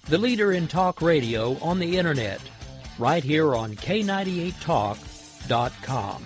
the leader in talk radio on the Internet, right here on K98Talk.com.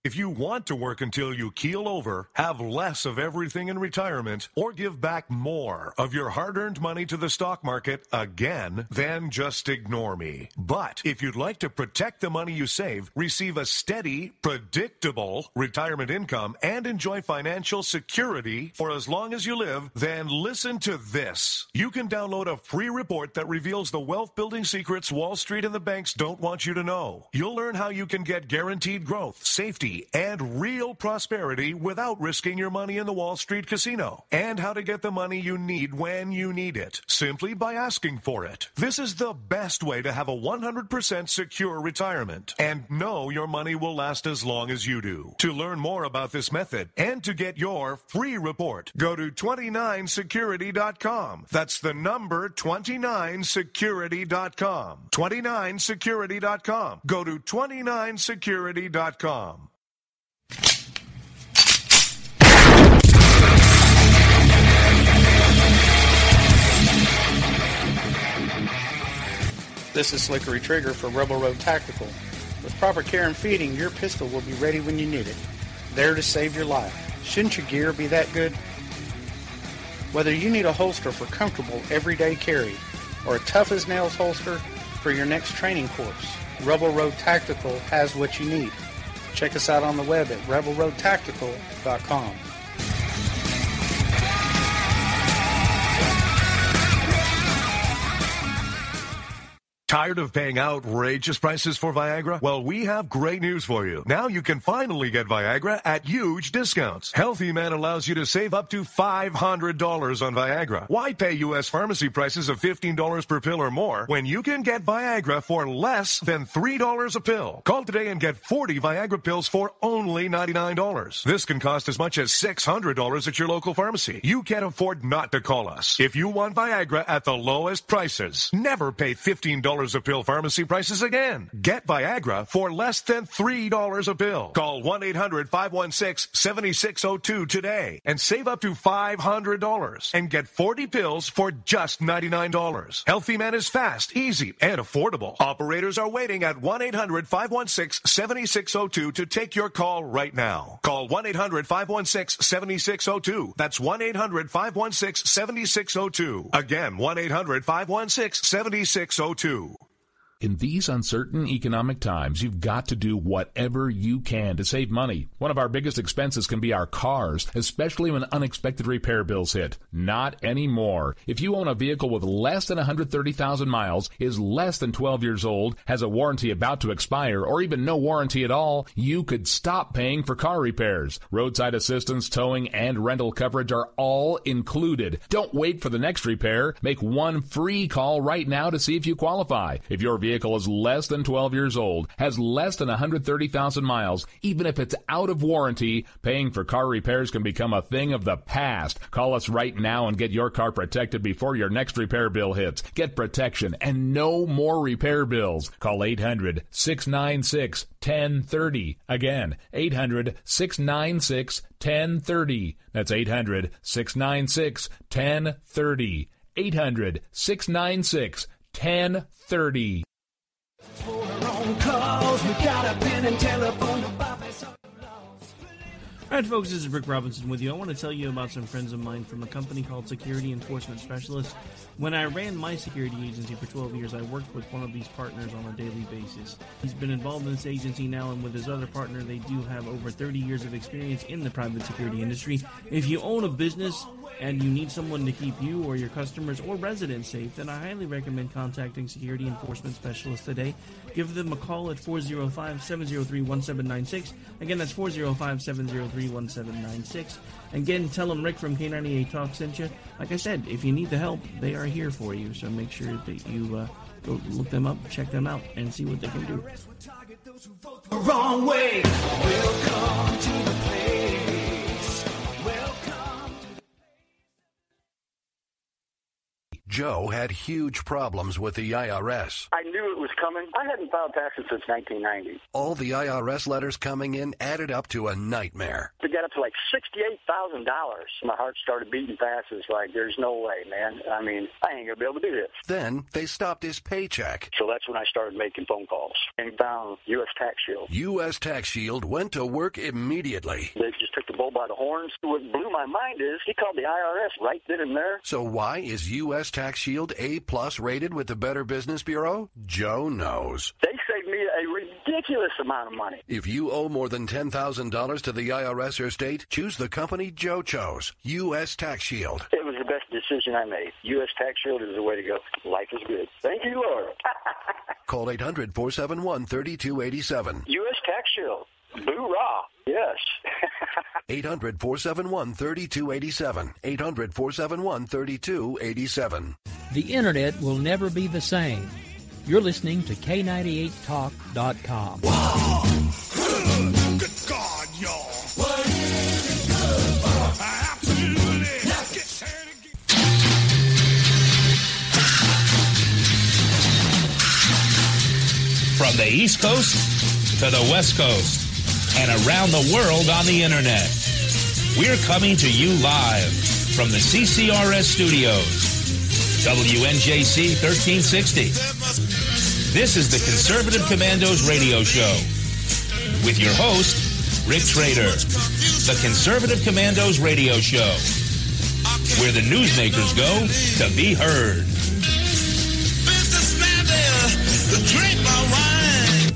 If you want to work until you keel over, have less of everything in retirement, or give back more of your hard-earned money to the stock market again, then just ignore me. But if you'd like to protect the money you save, receive a steady, predictable retirement income, and enjoy financial security for as long as you live, then listen to this. You can download a free report that reveals the wealth-building secrets Wall Street and the banks don't want you to know. You'll learn how you can get guaranteed growth, safety, and real prosperity without risking your money in the Wall Street casino, and how to get the money you need when you need it, simply by asking for it. This is the best way to have a 100% secure retirement and know your money will last as long as you do. To learn more about this method and to get your free report, go to 29security.com. That's the number 29security.com. 29security.com. Go to 29security.com. This is Slickery Trigger for Rebel Road Tactical. With proper care and feeding, your pistol will be ready when you need it. There to save your life. Shouldn't your gear be that good? Whether you need a holster for comfortable everyday carry or a tough-as-nails holster for your next training course, Rebel Road Tactical has what you need. Check us out on the web at rebelroadtactical.com. Tired of paying outrageous prices for Viagra? Well, we have great news for you. Now you can finally get Viagra at huge discounts. Healthy Man allows you to save up to $500 on Viagra. Why pay U.S. pharmacy prices of $15 per pill or more when you can get Viagra for less than $3 a pill? Call today and get 40 Viagra pills for only $99. This can cost as much as $600 at your local pharmacy. You can't afford not to call us. If you want Viagra at the lowest prices, never pay $15 a pill pharmacy prices again. Get Viagra for less than $3 a pill. Call 1-800-516-7602 today and save up to $500 and get 40 pills for just $99. Healthy Man is fast, easy, and affordable. Operators are waiting at 1-800-516-7602 to take your call right now. Call 1-800-516-7602. That's 1-800-516-7602. Again, 1-800-516-7602. In these uncertain economic times, you've got to do whatever you can to save money. One of our biggest expenses can be our cars, especially when unexpected repair bills hit. Not anymore. If you own a vehicle with less than 130,000 miles, is less than 12 years old, has a warranty about to expire, or even no warranty at all, you could stop paying for car repairs. Roadside assistance, towing, and rental coverage are all included. Don't wait for the next repair. Make one free call right now to see if you qualify. If your vehicle is less than 12 years old, has less than 130,000 miles, even if it's out of warranty, paying for car repairs can become a thing of the past. Call us right now and get your car protected before your next repair bill hits. Get protection and no more repair bills. Call 800-696-1030. Again, 800-696-1030. That's 800-696-1030. 800-696-1030. Alright folks, this is Rick Robinson with you. I want to tell you about some friends of mine from a company called Security Enforcement Specialists. When I ran my security agency for 12 years, I worked with one of these partners on a daily basis. He's been involved in this agency now, and with his other partner, they do have over 30 years of experience in the private security industry. If you own a business and you need someone to keep you or your customers or residents safe, then I highly recommend contacting Security Enforcement Specialists today. Give them a call at 405-703-1796. Again, that's 405-703-1796. Again, tell them Rick from K98 Talk sent you. Like I said, if you need the help, they are here for you. So make sure that you go look them up, check them out, and see what they can do. The wrong way. Welcome to the place. Joe had huge problems with the IRS. I knew it was coming. I hadn't filed taxes since 1990. All the IRS letters coming in added up to a nightmare. To get got up to like $68,000. My heart started beating fast. It's like, there's no way, man. I mean, I ain't going to be able to do this. Then they stopped his paycheck. So that's when I started making phone calls and found U.S. Tax Shield. U.S. Tax Shield went to work immediately. They just took the bull by the horns. What blew my mind is he called the IRS right then and there. So why is U.S. Tax Shield A+ rated with the Better Business Bureau? Joe knows. They saved me a ridiculous amount of money. If you owe more than $10,000 to the IRS or state, choose the company Joe chose, U.S. Tax Shield. It was the best decision I made. U.S. Tax Shield is the way to go. Life is good. Thank you, Lord. Call 800-471-3287. U.S. Tax Shield. Boo-rah. Yes. 800-471-3287. 800-471-3287. The Internet will never be the same. You're listening to K98Talk.com. Wow. Good God, y'all. What is it good for? Absolutely. Let's get started again. From the East Coast to the West Coast and around the world on the Internet, we're coming to you live from the CCRS studios. WNJC 1360. This is the Conservative Commandos radio show with your host, Rick Trader. The Conservative Commandos radio show, where the newsmakers go to be heard. Businessman there, drink my wine.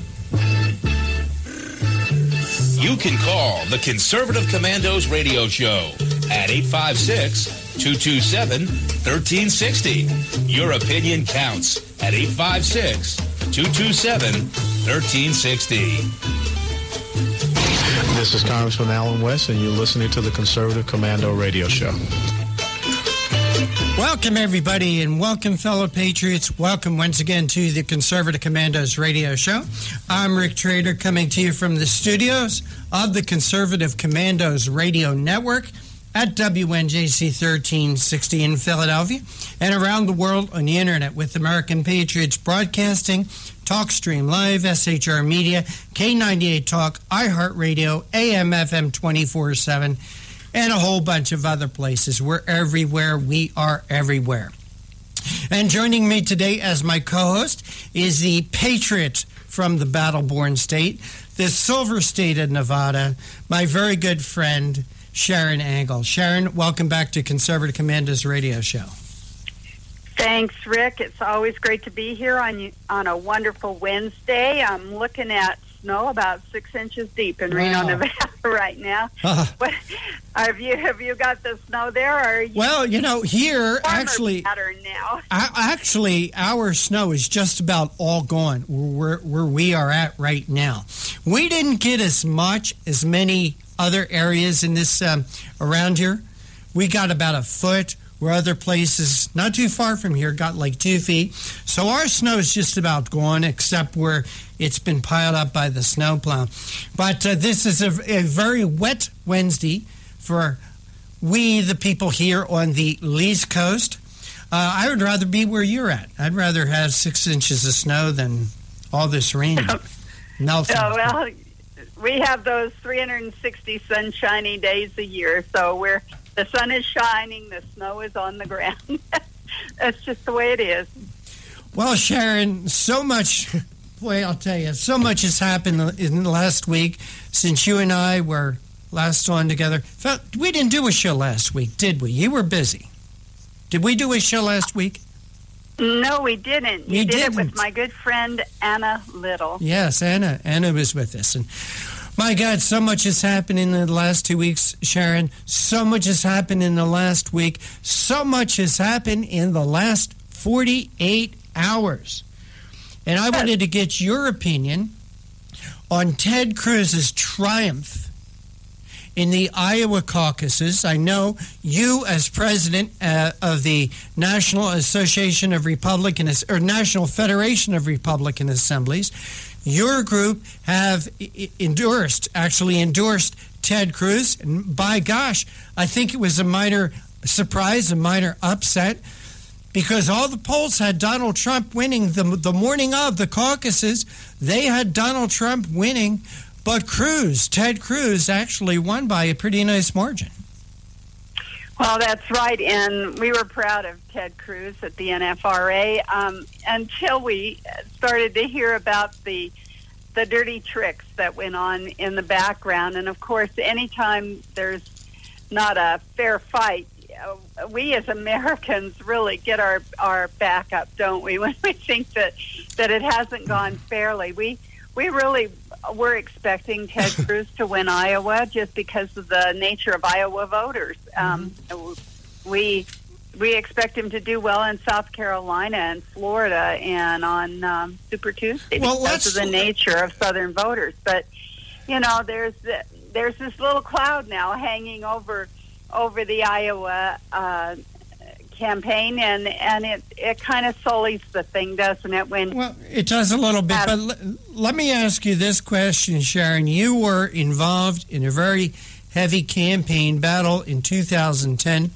You can call the Conservative Commandos radio show at 856-227-1360. Your opinion counts at 856-227-1360. This is Congressman Alan West, and you're listening to the Conservative Commando radio show. Welcome, everybody, and welcome, fellow patriots. Welcome once again to the Conservative Commandos radio show. I'm Rick Trader, coming to you from the studios of the Conservative Commandos radio network at WNJC 1360 in Philadelphia and around the world on the Internet with American Patriots Broadcasting, TalkStream Live, SHR Media, K98 Talk, iHeartRadio, AM, FM 24/7, and a whole bunch of other places. We're everywhere. We are everywhere. And joining me today as my co-host is the patriot from the battle-born state, the silver state of Nevada, my very good friend, Sharon Angle. Sharon, welcome back to Conservative Commandos radio show. Thanks, Rick. It's always great to be here on a wonderful Wednesday. I'm looking at snow about 6 inches deep in Reno, Nevada right now. What, have you got the snow there? Or are you well, you know, here actually, now. Actually, our snow is just about all gone where we are at right now. We didn't get as many other areas in this around here. We got about a foot, where other places not too far from here got like 2 feet. So our snow is just about gone, except where it's been piled up by the snowplow. But this is a very wet Wednesday for we, the people here on the East Coast. I would rather be where you're at. I'd rather have 6 inches of snow than all this rain. No, well, we have those 360 sunshiny days a year, so the sun is shining, the snow is on the ground. That's just the way it is. Well, Sharon, so much, boy, I'll tell you, so much has happened in the last week since you and I were last on together. We didn't do a show last week, did we? You were busy. Did we do a show last week? No, we didn't. You did it with my good friend, Anna Little. Yes, Anna was with us. And my God, so much has happened in the last 2 weeks, Sharon. So much has happened in the last week. So much has happened in the last 48 hours. And I wanted to get your opinion on Ted Cruz's triumph in the Iowa caucuses. I know you, as president of the National Association of Republicans, or National Federation of Republican Assemblies, your group have endorsed Ted Cruz. And by gosh, I think it was a minor surprise, a minor upset, because all the polls had Donald Trump winning the morning of the caucuses. They had Donald Trump winning But Ted Cruz actually won by a pretty nice margin. Well, that's right, and we were proud of Ted Cruz at the NFRA until we started to hear about the dirty tricks that went on in the background. And, of course, anytime there's not a fair fight, we as Americans really get our back up, don't we, when we think that it hasn't gone fairly. We really were expecting Ted Cruz to win Iowa just because of the nature of Iowa voters. We expect him to do well in South Carolina and Florida and on Super Tuesday because of the nature of Southern voters. But, there's this little cloud now hanging over the Iowa campaign, and it kind of sullies the thing, doesn't it? Well, it does a little bit, but let me ask you this question, Sharon. You were involved in a very heavy campaign battle in 2010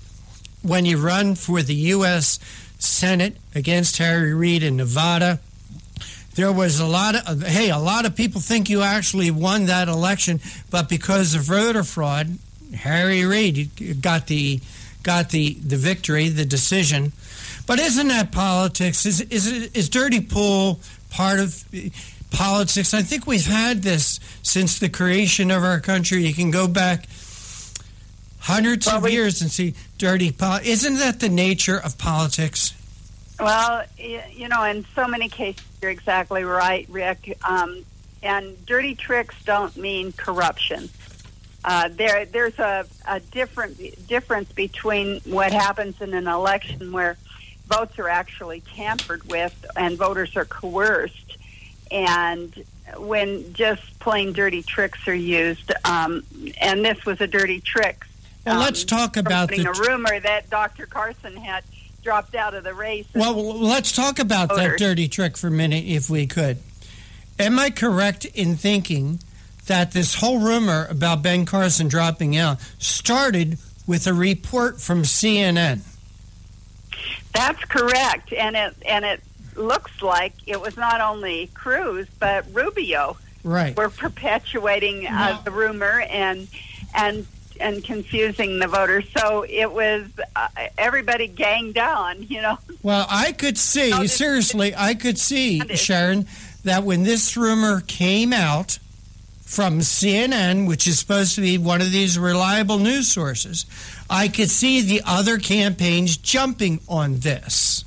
when you run for the U.S. Senate against Harry Reid in Nevada. There was a lot of people think you actually won that election, but because of voter fraud, Harry Reid got the victory, the decision. But isn't that politics? Is dirty pool part of politics? I think we've had this since the creation of our country. You can go back hundreds of years and see dirty politics. Isn't that the nature of politics? Well, in so many cases, you're exactly right, Rick. And dirty tricks don't mean corruption. There's a difference between what happens in an election where votes are actually tampered with and voters are coerced, and when just plain dirty tricks are used. And this was a dirty trick. Well, let's talk about a rumor that Dr. Carson had dropped out of the race. Well, let's talk about that dirty trick for a minute, if we could. Am I correct in thinking that this whole rumor about Ben Carson dropping out started with a report from CNN? That's correct, and it looks like it was not only Cruz but Rubio. Right. Were perpetuating the rumor and confusing the voters. So it was everybody ganged on, Well, I could see, Sharon, that when this rumor came out from CNN, which is supposed to be one of these reliable news sources, I could see the other campaigns jumping on this.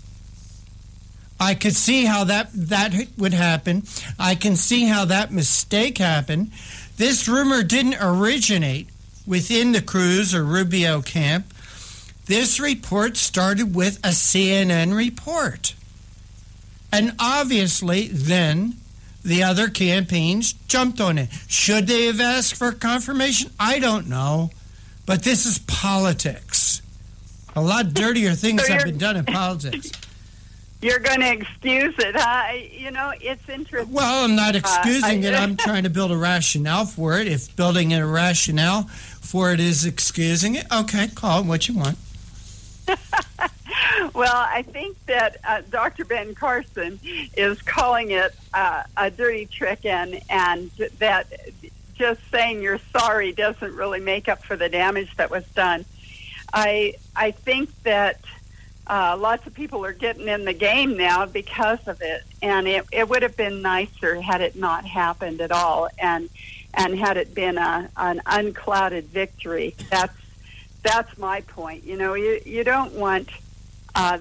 I could see how that would happen. I can see how that mistake happened. This rumor didn't originate within the Cruz or Rubio camp. This report started with a CNN report. And obviously, then, the other campaigns jumped on it. Should they have asked for confirmation? I don't know. But this is politics. A lot dirtier things have been done in politics. You're going to excuse it, huh? It's interesting. Well, I'm not excusing it. I'm trying to build a rationale for it. If building a rationale for it is excusing it, okay, call it what you want. Well, I think that Dr. Ben Carson is calling it a dirty trick, and that just saying you're sorry doesn't really make up for the damage that was done. I think that lots of people are getting in the game now because of it, and it would have been nicer had it not happened at all, and had it been an unclouded victory. That's my point. You don't want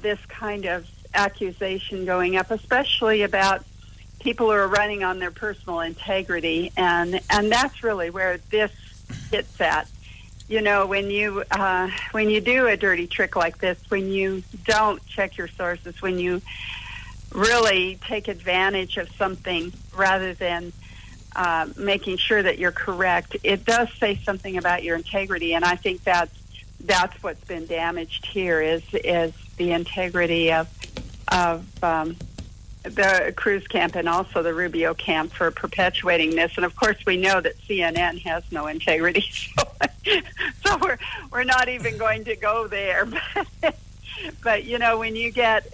this kind of accusation going up, especially about people who are running on their personal integrity, and that's really where this hits at. When you do a dirty trick like this, when you don't check your sources, when you really take advantage of something rather than making sure that you're correct, it does say something about your integrity, and I think that's what's been damaged here is the integrity of the Cruz camp and also the Rubio camp for perpetuating this. And of course, we know that CNN has no integrity, so we're not even going to go there. But when you get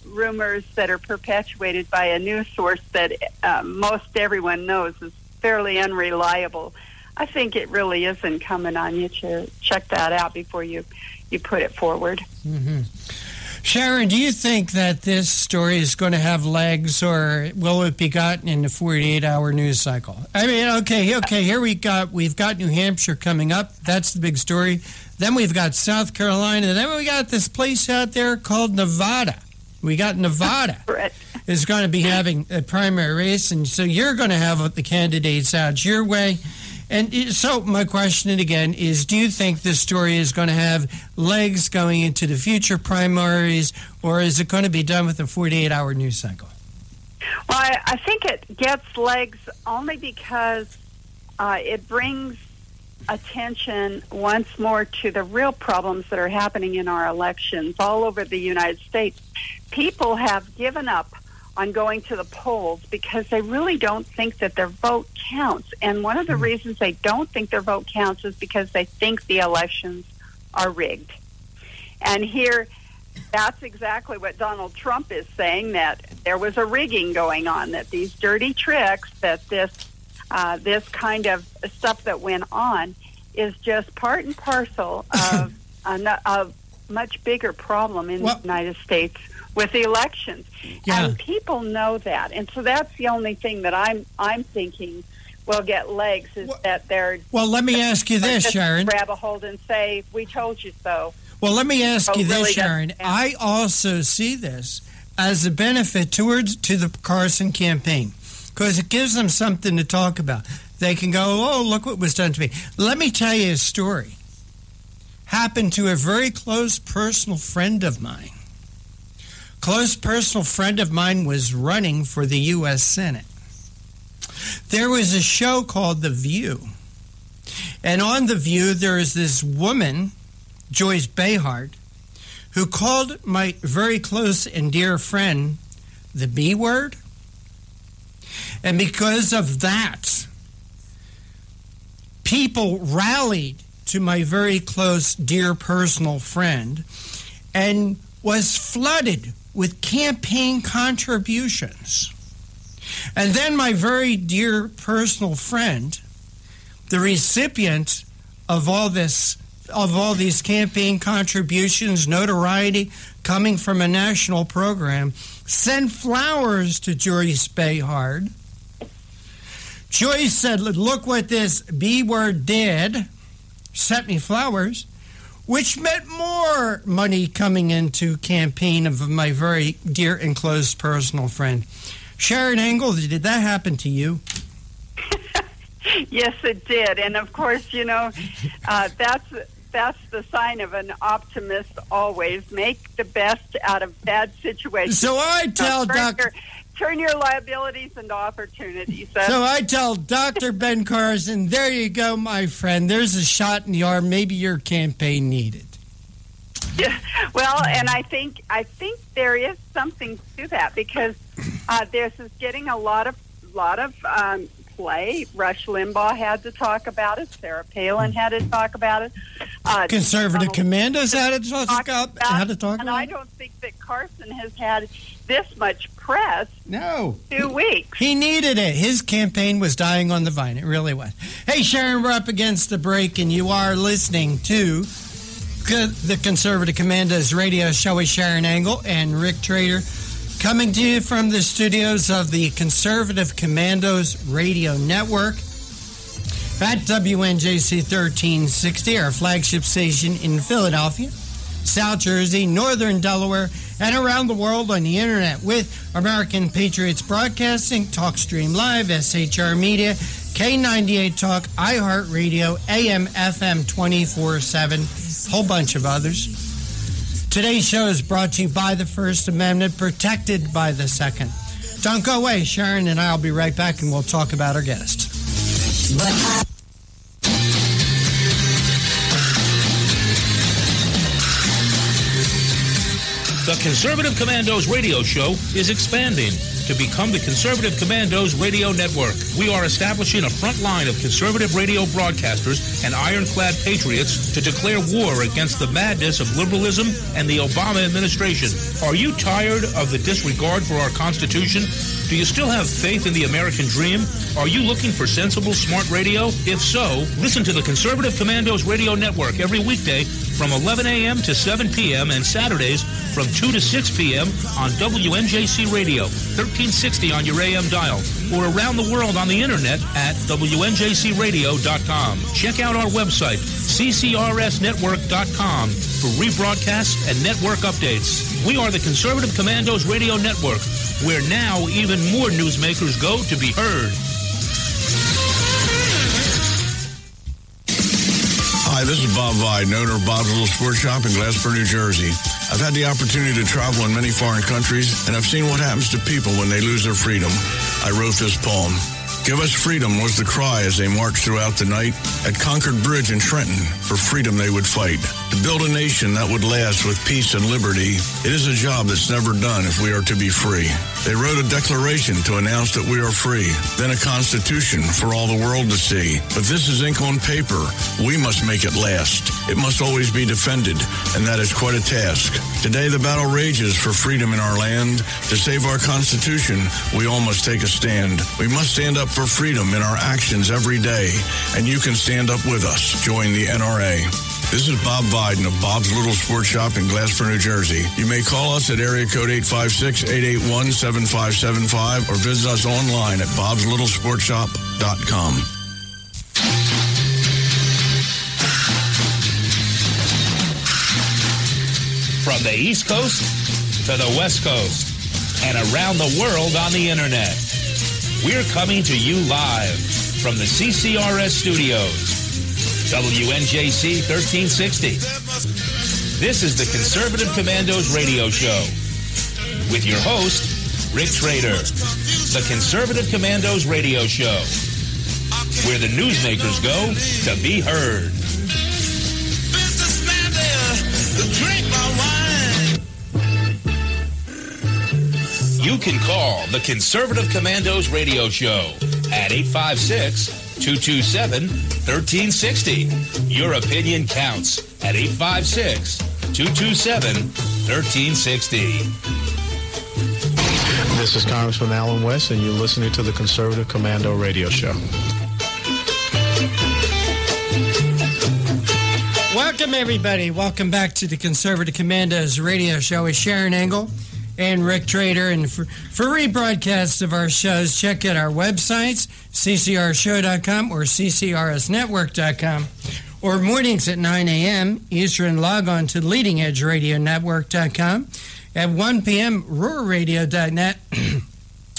rumors that are perpetuated by a news source that most everyone knows is fairly unreliable. I think it really is incumbent on you to check that out before you put it forward. Mm-hmm. Sharon, do you think that this story is going to have legs, or will it be gotten in the 48-hour news cycle? I mean, okay, here we've got New Hampshire coming up. That's the big story. Then we've got South Carolina. Then we got this place out there called Nevada. We got Nevada is going to be having a primary race, and so you're going to have the candidates out your way. And so my question again is, do you think this story is going to have legs going into the future primaries, or is it going to be done with a 48-hour news cycle? Well, I think it gets legs only because it brings attention once more to the real problems that are happening in our elections all over the United States. People have given up on going to the polls because they really don't think that their vote counts. And one of the reasons they don't think their vote counts is because they think the elections are rigged. And here, that's exactly what Donald Trump is saying, that there was a rigging going on, that these dirty tricks, that this kind of stuff that went on is just part and parcel of a much bigger problem in the United States with the elections. Yeah. And people know that. And so that's the only thing that I'm thinking will get legs, is that they're... Well, let me ask you this, Sharon. Grab a hold and say, we told you so. Well, let me ask you this, Sharon. I also see this as a benefit to the Carson campaign, because it gives them something to talk about. They can go, oh, look what was done to me. Let me tell you a story. Happened to a very close personal friend of mine. Close personal friend of mine was running for the U.S. Senate. There was a show called The View. And on The View, there is this woman, Joyce Behar, who called my very close and dear friend the B word. And because of that, people rallied to my very close, dear personal friend and was flooded with campaign contributions. And then my very dear personal friend, the recipient of all these campaign contributions, notoriety coming from a national program, sent flowers to Joyce Behar. Joyce said, look what this B word did, sent me flowers, which meant more money coming into campaign of my very dear and close personal friend. Sharon Engel, did that happen to you? Yes, it did. And of course, that's the sign of an optimist always. Make the best out of bad situations. So I tell turn your liabilities into opportunities. So I tell Dr. Ben Carson, there you go, my friend. There's a shot in the arm. Maybe your campaign needed. Yeah, well, and I think there is something to that, because this is getting a lot of play. Rush Limbaugh had to talk about it. Sarah Palin had to talk about it. Conservative Commandos had to talk about it. And I don't think that Carson has had this much press. No. 2 weeks. He needed it. His campaign was dying on the vine. It really was. Hey, Sharon, we're up against the break, and you are listening to the Conservative Commandos radio show with Sharon Engel and Rick Trader, coming to you from the studios of the Conservative Commandos radio network at WNJC 1360, our flagship station in Philadelphia, South Jersey, Northern Delaware, and around the world on the internet with American Patriots Broadcasting, TalkStream Live, SHR Media, K98 Talk, iHeartRadio, AM, FM 24/7, whole bunch of others. Today's show is brought to you by the First Amendment, protected by the Second. Don't go away. Sharon and I will be right back, and we'll talk about our guest. The Conservative Commandos radio show is expanding to become the Conservative Commandos radio network. We are establishing a front line of conservative radio broadcasters and ironclad patriots to declare war against the madness of liberalism and the Obama administration. Are you tired of the disregard for our Constitution? Do you still have faith in the American dream? Are you looking for sensible, smart radio? If so, listen to the Conservative Commandos Radio Network every weekday from 11 a.m. to 7 p.m. and Saturdays from 2 to 6 p.m. on WNJC Radio, 1360 on your AM dial, or around the world on the internet at WNJCradio.com. Check out our website, ccrsnetwork.com, for rebroadcasts and network updates. We are the Conservative Commandos Radio Network, where now even more newsmakers go to be heard. Hi, this is Bob Vide, owner of Bob's Little Sports Shop in Glasper, New Jersey. I've had the opportunity to travel in many foreign countries, and I've seen what happens to people when they lose their freedom. I wrote this poem. Give us freedom was the cry as they marched throughout the night. At Concord Bridge in Trenton, for freedom they would fight. To build a nation that would last with peace and liberty, it is a job that's never done if we are to be free. They wrote a declaration to announce that we are free, then a constitution for all the world to see. But this is ink on paper. We must make it last. It must always be defended, and that is quite a task. Today the battle rages for freedom in our land. To save our constitution, we all must take a stand. We must stand up for freedom in our actions every day, and you can stand up with us. Join the NRA. This is Bob Biden of Bob's Little Sports Shop in Glasper, New Jersey. You may call us at area code 856-881-7575 or visit us online at bobslittle.sportshop.com. From the East Coast to the West Coast and around the world on the internet, we're coming to you live from the CCRS studios, WNJC 1360. This is the Conservative Commandos radio show with your host, Rick Trader. The Conservative Commandos radio show, where the newsmakers go to be heard. You can call the Conservative Commandos radio show at 856-227-1360. Your opinion counts at 856-227-1360. This is Congressman Alan West, and you're listening to the Conservative Commando Radio Show. Welcome, everybody. Welcome back to the Conservative Commandos Radio Show with Sharon Engel and Rick Trader. And for rebroadcasts of our shows, check out our websites, ccrshow.com or ccrsnetwork.com. Or mornings at 9 a.m. Eastern, log on to leadingedgeradionetwork.com. At 1 p.m., ruralradio.net.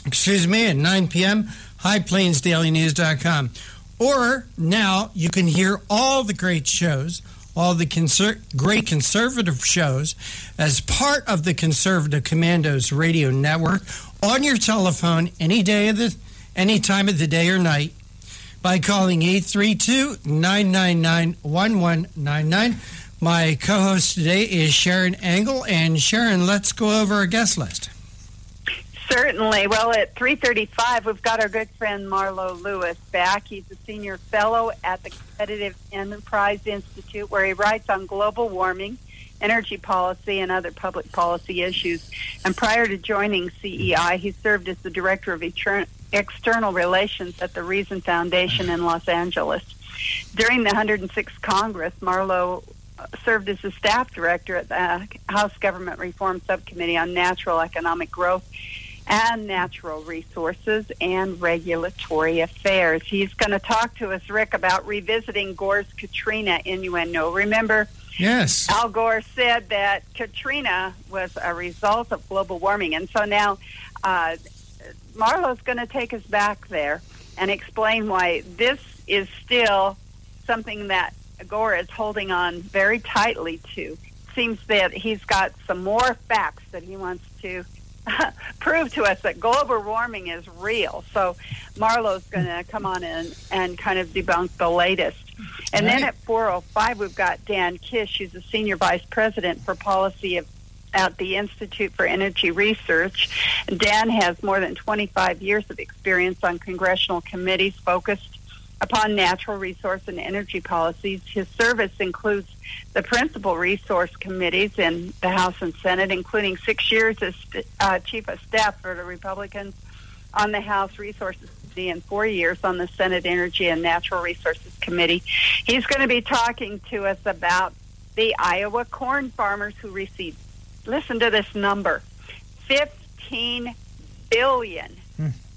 Excuse me, at 9 p.m., highplainsdailynews.com. Or now you can hear all the great shows, all the great conservative shows as part of the Conservative Commandos Radio Network on your telephone any time of the day or night by calling 832-999-1199. My co-host today is Sharon Engel. And Sharon, let's go over our guest list. Certainly. Well, at 3:35, we've got our good friend Marlo Lewis back. He's a senior fellow at the Competitive Enterprise Institute, where he writes on global warming, energy policy, and other public policy issues. And prior to joining CEI, he served as the Director of External Relations at the Reason Foundation in Los Angeles. During the 106th Congress, Marlo served as the staff director at the House Government Reform Subcommittee on Natural Economic Growth and Natural Resources and Regulatory Affairs. He's going to talk to us, Rick, about revisiting Gore's Katrina innuendo. Remember, yes, Al Gore said that Katrina was a result of global warming. And so now Marlo's going to take us back there and explain why this is still something that Gore is holding on very tightly to. Seems that he's got some more facts that he wants to prove to us that global warming is real. So Marlo's going to come on in and kind of debunk the latest. And then at 4:05, we've got Dan Kish, who's a senior vice president for policy at the Institute for Energy Research. Dan has more than 25 years of experience on congressional committees focused upon natural resource and energy policies. His service includes the principal resource committees in the House and Senate, including 6 years as chief of staff for the Republicans on the House Resources Committee and 4 years on the Senate Energy and Natural Resources Committee. He's going to be talking to us about the Iowa corn farmers who received, listen to this number, $15 billion,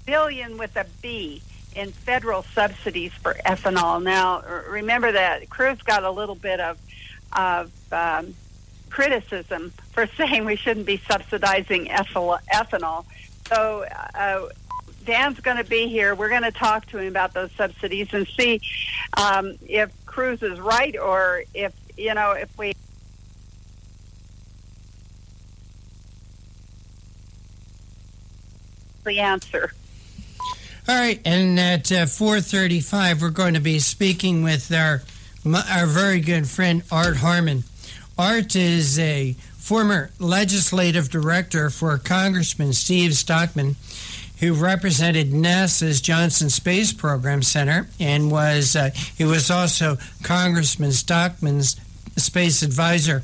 billion with a B, in federal subsidies for ethanol. Now, remember that Cruz got a little bit of criticism for saying we shouldn't be subsidizing ethanol. So Dan's going to be here. We're going to talk to him about those subsidies and see if Cruz is right, or if we the answer. All right, and at 4:35, we're going to be speaking with our very good friend Art Harmon. Art is a former legislative director for Congressman Steve Stockman, who represented NASA's Johnson Space Program Center, and he was also Congressman Stockman's space advisor.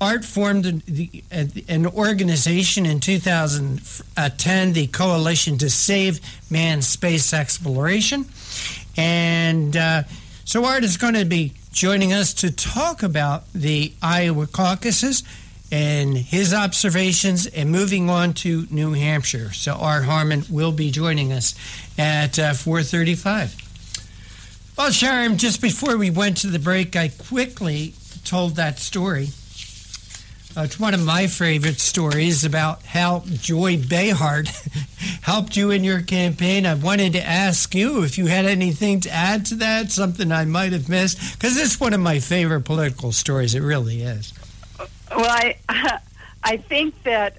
Art formed an organization in 2010, the Coalition to Save Man's Space Exploration. And so Art is going to be joining us to talk about the Iowa caucuses and his observations, and moving on to New Hampshire. So Art Harmon will be joining us at 4:35. Well, Sharon, just before we went to the break, I quickly told that story. It's one of my favorite stories about how Joy Behar helped you in your campaign. I wanted to ask you if you had anything to add to that, something I might have missed, because it's one of my favorite political stories. It really is. Well, I think that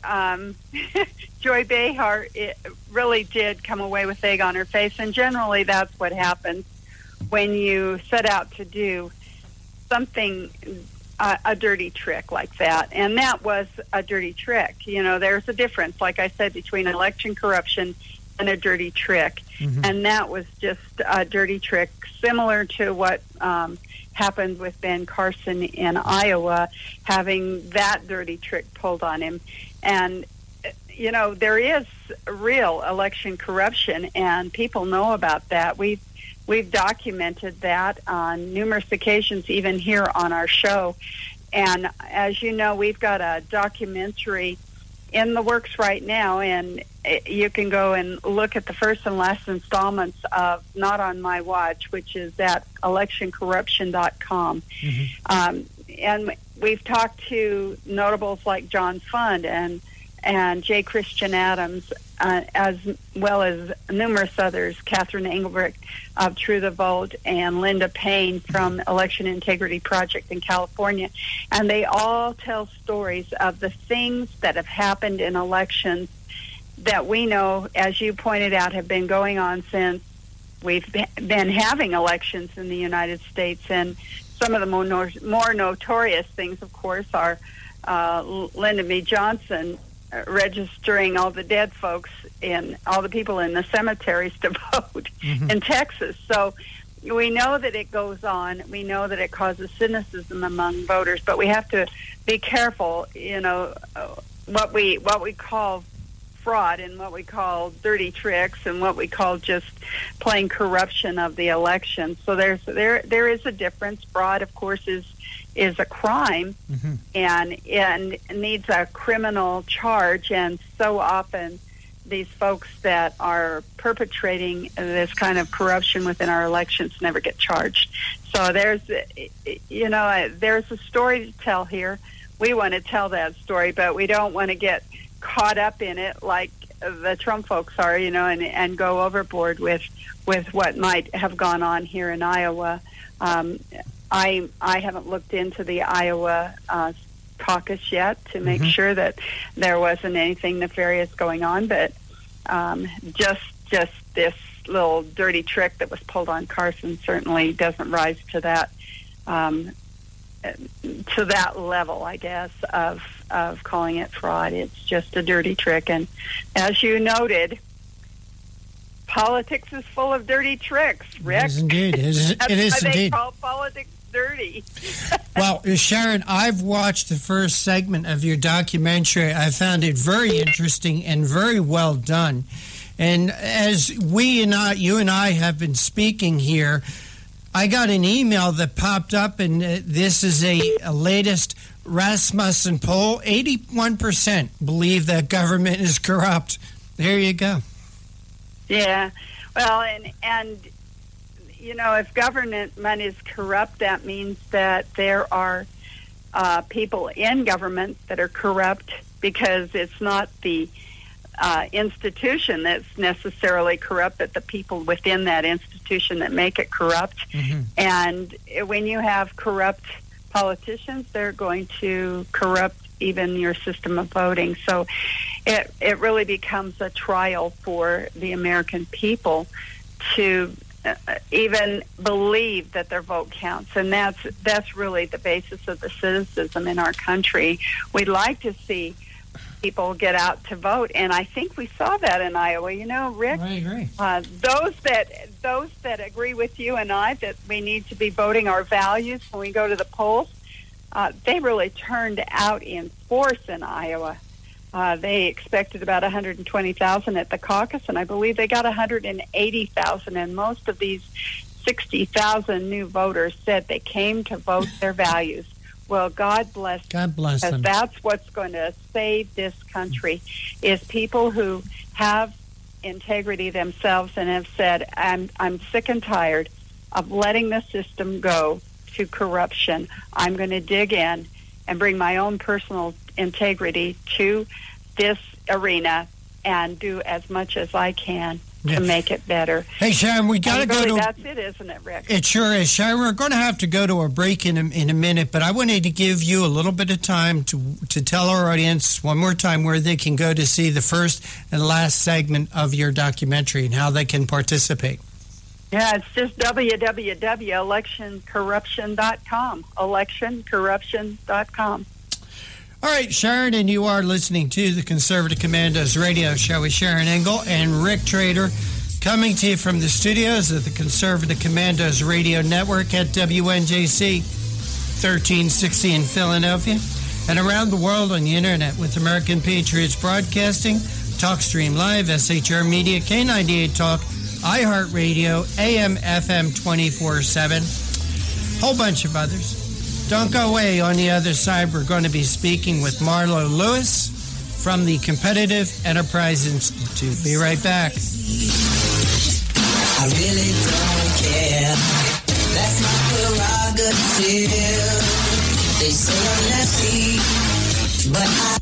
Joy Behar really did come away with egg on her face, and generally that's what happens when you set out to do something, a dirty trick like that. And that was a dirty trick. There's a difference, like I said, between election corruption and a dirty trick. Mm-hmm. And that was just a dirty trick, similar to what happened with Ben Carson in Iowa, having that dirty trick pulled on him. And, there is real election corruption, and people know about that. We've documented that on numerous occasions, even here on our show. And as you know, we've got a documentary in the works right now, and you can go and look at the first and last installments of Not on My Watch, which is at electioncorruption.com. Mm-hmm. And we've talked to notables like John Fund and J. Christian Adams, as well as numerous others, Catherine Engelbrecht of True the Vote, and Linda Payne from Election Integrity Project in California. And they all tell stories of the things that have happened in elections that we know, as you pointed out, have been going on since we've been having elections in the United States. And some of the more notorious things, of course, are Lyndon B. Johnson registering all the dead folks and all the people in the cemeteries to vote in Texas. So we know that it goes on. We know that it causes cynicism among voters, but we have to be careful, what we call fraud and what we call dirty tricks and what we call just plain corruption of the election. So there is a difference. Fraud, of course, is a crime, and needs a criminal charge, and so often these folks that are perpetrating this kind of corruption within our elections never get charged. So there's a story to tell here. We want to tell that story, but we don't want to get caught up in it like the Trump folks are, and go overboard with what might have gone on here in Iowa. I haven't looked into the Iowa caucus yet to make sure that there wasn't anything nefarious going on, but just this little dirty trick that was pulled on Carson certainly doesn't rise to that level, I guess, of calling it fraud. It's just a dirty trick, and as you noted, politics is full of dirty tricks, Rick. It is indeed. It is That's why indeed. They call politics dirty. Well, Sharon, I've watched the first segment of your documentary. I found it very interesting and very well done. And as you and I have been speaking here, I got an email that popped up, and this is a latest Rasmussen poll. 81% believe that government is corrupt. There you go. Yeah. Well, and you know, if government money is corrupt, that means that there are people in government that are corrupt, because it's not the institution that's necessarily corrupt, but the people within that institution that make it corrupt. Mm-hmm. And when you have corrupt politicians, they're going to corrupt even your system of voting. So it really becomes a trial for the American people to even believe that their vote counts. And that's really the basis of the cynicism in our country. We'd like to see people get out to vote, and I think we saw that in Iowa. You know, Rick, I agree. Those that agree with you and I that we need to be voting our values when we go to the polls, they really turned out in force in Iowa. They expected about 120,000 at the caucus, and I believe they got 180,000. And most of these 60,000 new voters said they came to vote their values. Well, God bless them. Because that's what's going to save this country, is people who have integrity themselves and have said, I'm sick and tired of letting the system go to corruption. I'm going to dig in and bring my own personal integrity to this arena and do as much as I can to make it better. Hey, Sharon, we got to go to... That's it, isn't it, Rick? It sure is. Sharon, we're going to have to go to a break in a minute, but I wanted to give you a little bit of time to tell our audience one more time where they can go to see the first and last segment of your documentary and how they can participate. Yeah, it's just www.electioncorruption.com. Electioncorruption.com. All right, Sharon, and you are listening to the Conservative Commandos radio show with Sharon Engel and Rick Trader, coming to you from the studios of the Conservative Commandos radio network at WNJC 1360 in Philadelphia, and around the world on the internet with American Patriots Broadcasting, TalkStream Live, SHR Media, K98 Talk, iHeartRadio, AM, FM 24/7, whole bunch of others. Don't go away. On the other side, we're going to be speaking with Marlo Lewis from the Competitive Enterprise Institute. Be right back. I really don't care. That's my prerogative. They say I'm messy, but I...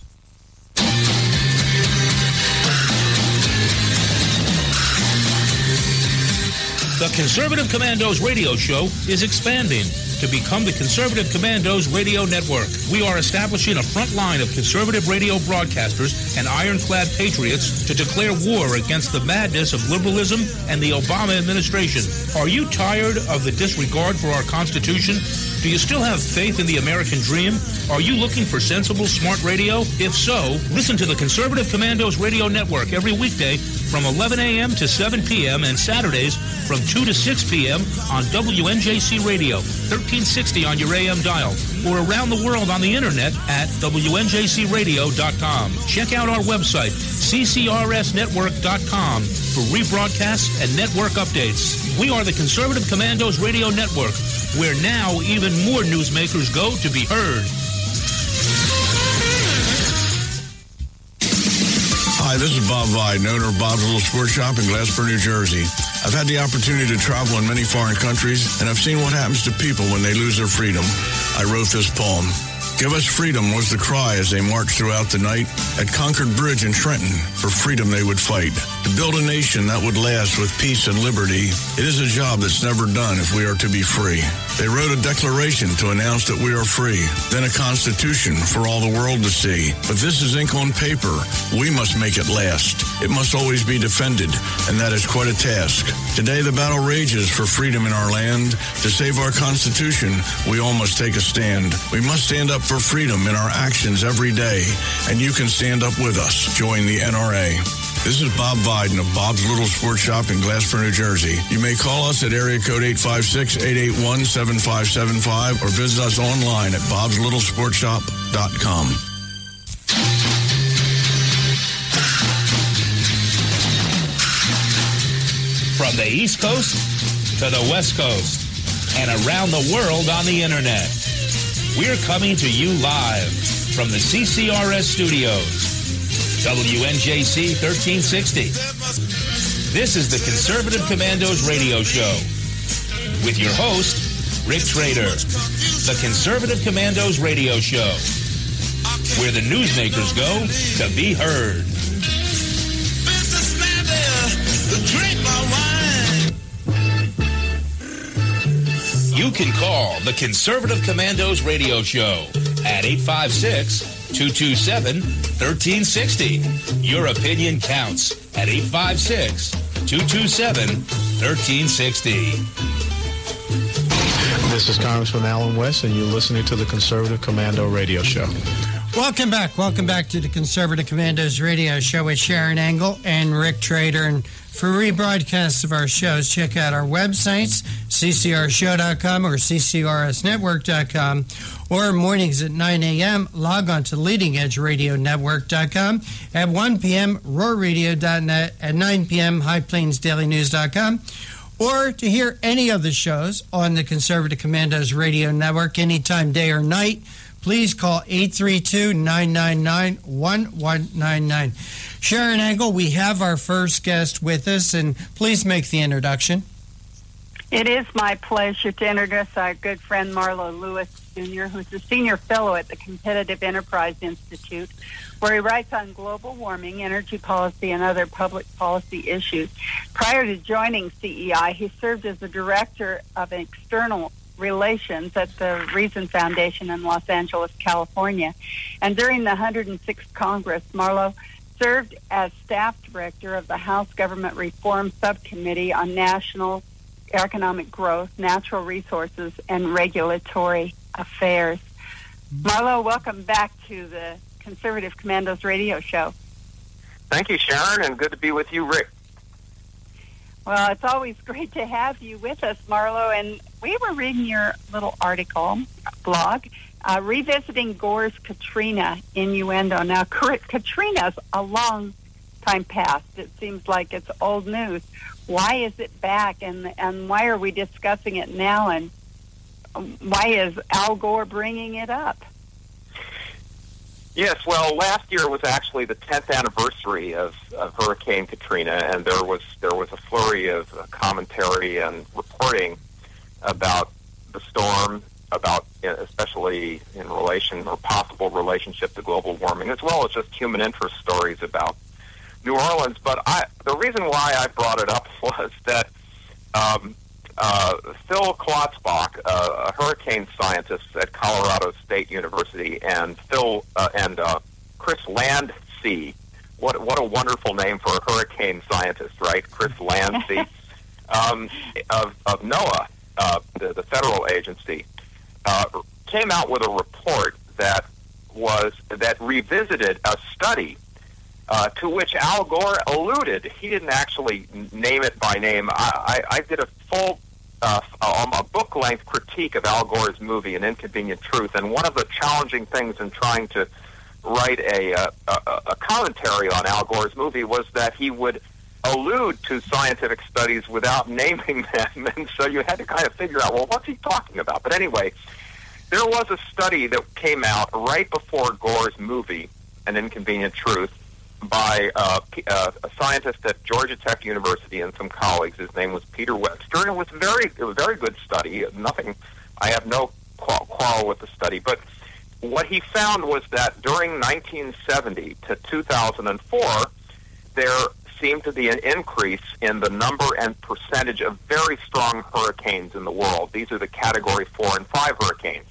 The Conservative Commandos radio show is expanding to become the Conservative Commandos Radio Network. We are establishing a front line of conservative radio broadcasters and ironclad patriots to declare war against the madness of liberalism and the Obama administration. Are you tired of the disregard for our Constitution? Do you still have faith in the American dream? Are you looking for sensible, smart radio? If so, listen to the Conservative Commandos Radio Network every weekday from 11 a.m. to 7 p.m. and Saturdays from 2 to 6 p.m. on WNJC Radio, 1360 on your AM dial, or around the world on the internet at WNJCradio.com. Check out our website, ccrsnetwork.com, for rebroadcasts and network updates. We are the Conservative Commandos Radio Network, where now even more newsmakers go to be heard. Hi, this is Bob Vide, owner of Bob's Little Sports Shop in Glassboro, New Jersey. I've had the opportunity to travel in many foreign countries, and I've seen what happens to people when they lose their freedom. I wrote this poem. Give us freedom was the cry as they marched throughout the night. At Concord Bridge in Trenton, for freedom they would fight. To build a nation that would last with peace and liberty, it is a job that's never done if we are to be free. They wrote a declaration to announce that we are free, then a constitution for all the world to see. But this is ink on paper. We must make it last. It must always be defended, and that is quite a task. Today the battle rages for freedom in our land. To save our Constitution, we all must take a stand. We must stand up for freedom in our actions every day, and you can stand up with us. Join the NRA. This is Bob Biden of Bob's Little Sports Shop in Glasper, New Jersey. You may call us at area code 856-881-7575 or visit us online at bobslittle.sportshop.com. From the East Coast to the West Coast and around the world on the Internet, we're coming to you live from the CCRS studios. WNJC 1360. This is the Conservative Commandos radio show with your host, Rick Trader. The Conservative Commandos radio show, where the newsmakers go to be heard. You can call the Conservative Commandos radio show at 856-227-1360. Your opinion counts at 856-227-1360. This is Congressman Alan West, and you're listening to the Conservative Commando Radio Show. Welcome back. Welcome back to the Conservative Commandos Radio Show with Sharon Engel and Rick Trader. And for rebroadcasts of our shows, check out our websites, ccrshow.com or ccrsnetwork.com, or mornings at 9 a.m., log on to leadingedgeradionetwork.com, at 1 p.m., roarradio.net, at 9 p.m., highplainsdailynews.com, or to hear any of the shows on the Conservative Commandos Radio Network anytime, day or night, please call 832-999-1199. Sharon Engel, we have our first guest with us, and please make the introduction. It is my pleasure to introduce our good friend Marlo Lewis, Jr., who's a senior fellow at the Competitive Enterprise Institute, where he writes on global warming, energy policy, and other public policy issues. Prior to joining CEI, he served as the director of external relations at the Reason Foundation in Los Angeles, California. And during the 106th Congress, Marlo served as staff director of the House Government Reform Subcommittee on National Economic Growth, Natural Resources, and Regulatory Affairs. Marlo, welcome back to the Conservative Commandos radio show. Thank you, Sharon, and good to be with you, Rick. Well, it's always great to have you with us, Marlo, and we were reading your little article, blog, revisiting Gore's Katrina innuendo. Now, Katrina's a long time past. It seems like it's old news. Why is it back, and why are we discussing it now, and why is Al Gore bringing it up? Yes, well, last year was actually the 10th anniversary of Hurricane Katrina, and there was a flurry of commentary and reporting about the storm, about especially in relation or possible relationship to global warming, as well as just human interest stories about New Orleans. But the reason why I brought it up was that Phil Klotzbach, a hurricane scientist at Colorado State University, and Chris Landsea, what a wonderful name for a hurricane scientist, right? Chris Landsea of NOAA, the federal agency, came out with a report that revisited a study to which Al Gore alluded. He didn't actually name it by name. I did a full a book-length critique of Al Gore's movie, An Inconvenient Truth, and one of the challenging things in trying to write a commentary on Al Gore's movie was that he would allude to scientific studies without naming them, and so you had to kind of figure out, well, what's he talking about? But anyway, there was a study that came out right before Gore's movie, An Inconvenient Truth, by a scientist at Georgia Tech University and some colleagues. His name was Peter Webster, and it was a very good study. I have no quarrel with the study, but what he found was that during 1970 to 2004, there seemed to be an increase in the number and percentage of very strong hurricanes in the world. These are the Category 4 and 5 hurricanes.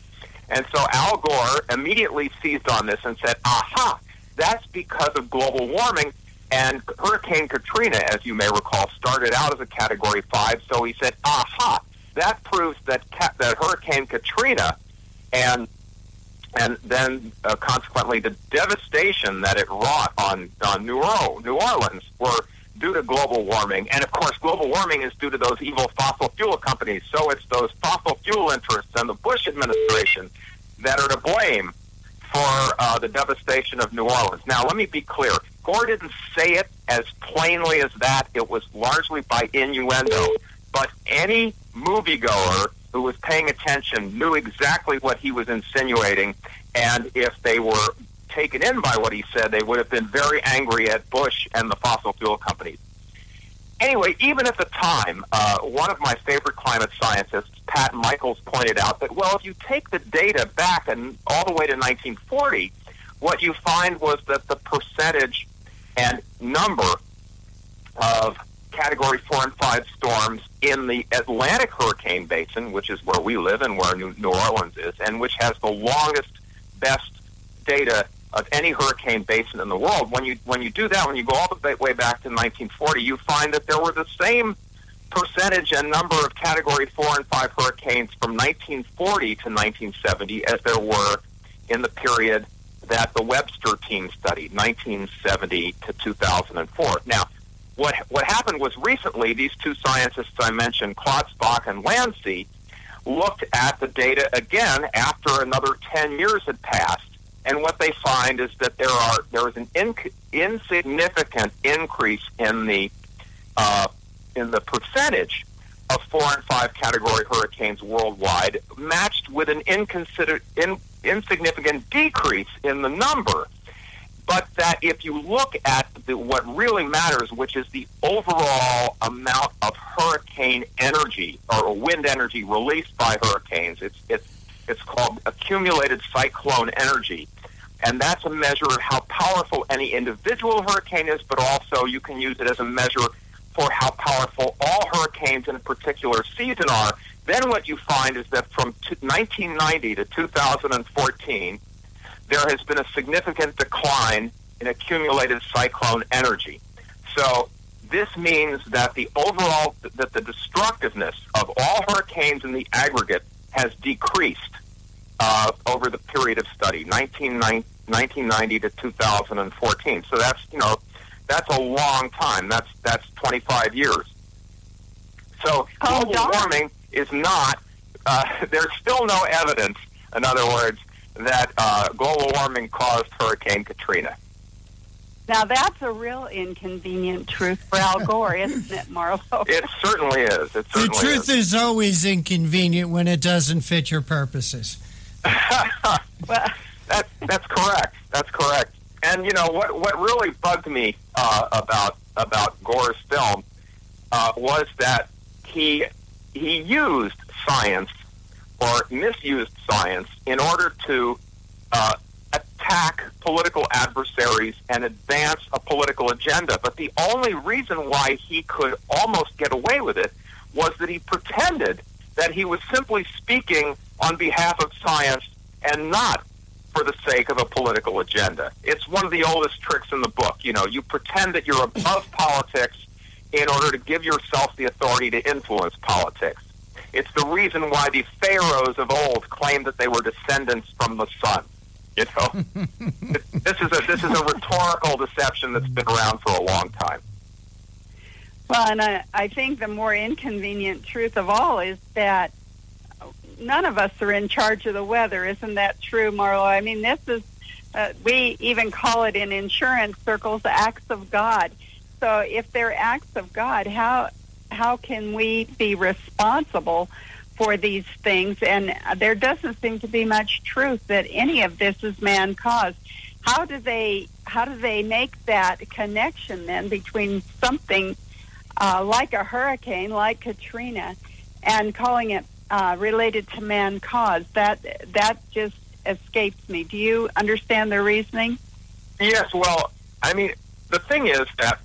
And so Al Gore immediately seized on this and said, aha, that's because of global warming. And Hurricane Katrina, as you may recall, started out as a Category 5. So he said, aha, that proves that Hurricane Katrina and and then consequently the devastation that it wrought on New Orleans were due to global warming. And, of course, global warming is due to those evil fossil fuel companies. So it's those fossil fuel interests and the Bush administration that are to blame for the devastation of New Orleans. Now, let me be clear. Gore didn't say it as plainly as that. It was largely by innuendo. But any moviegoer who was paying attention knew exactly what he was insinuating. And if they were taken in by what he said, they would have been very angry at Bush and the fossil fuel companies. Anyway, even at the time, one of my favorite climate scientists, Pat Michaels, pointed out that, well, if you take the data back and all the way to 1940, what you find was that the percentage and number of Category 4 and 5 storms in the Atlantic hurricane basin, which is where we live and where New Orleans is, and which has the longest, best data of any hurricane basin in the world. When you do that, when you go all the way back to 1940, you find that there were the same percentage and number of Category 4 and 5 hurricanes from 1940 to 1970 as there were in the period that the Webster team studied, 1970 to 2004. Now, what happened was recently these two scientists I mentioned, Klotzbach and Lancy, looked at the data again after another 10 years had passed. And what they find is that there is an insignificant increase in the percentage of 4 and 5 category hurricanes worldwide, matched with an insignificant decrease in the number. But that if you look at what really matters, which is the overall amount of hurricane energy or wind energy released by hurricanes, it's called accumulated cyclone energy. And that's a measure of how powerful any individual hurricane is, but also you can use it as a measure for how powerful all hurricanes in a particular season are. Then what you find is that from 1990 to 2014, there has been a significant decline in accumulated cyclone energy. So this means that the destructiveness of all hurricanes in the aggregate has decreased over the period of study, 1990 to 2014. So that's a long time. That's 25 years. So global warming is not. There's still no evidence, in other words, that global warming caused Hurricane Katrina. Now, that's a real inconvenient truth for Al Gore, isn't it, Marlo? It certainly is. The truth is always inconvenient when it doesn't fit your purposes. Well, that's correct. That's correct. And what really bugged me about Gore's film was that he used science or misused science in order to attack political adversaries and advance a political agenda. But the only reason why he could almost get away with it was that he pretended that he was simply speaking on behalf of science and not for the sake of a political agenda. It's one of the oldest tricks in the book. You pretend that you're above politics in order to give yourself the authority to influence politics. It's the reason why the pharaohs of old claimed that they were descendants from the sun. This is a rhetorical deception that's been around for a long time. Well, and I think the more inconvenient truth of all is that none of us are in charge of the weather. Isn't that true, Marlo? I mean, this is, we even call it in insurance circles, acts of God. So if they're acts of God, how can we be responsible for these things? And there doesn't seem to be much truth that any of this is man-caused. How do they make that connection then between something like a hurricane, like Katrina, and calling it related to man-caused? That just escapes me. Do you understand their reasoning? Yes. Well, I mean, the thing is that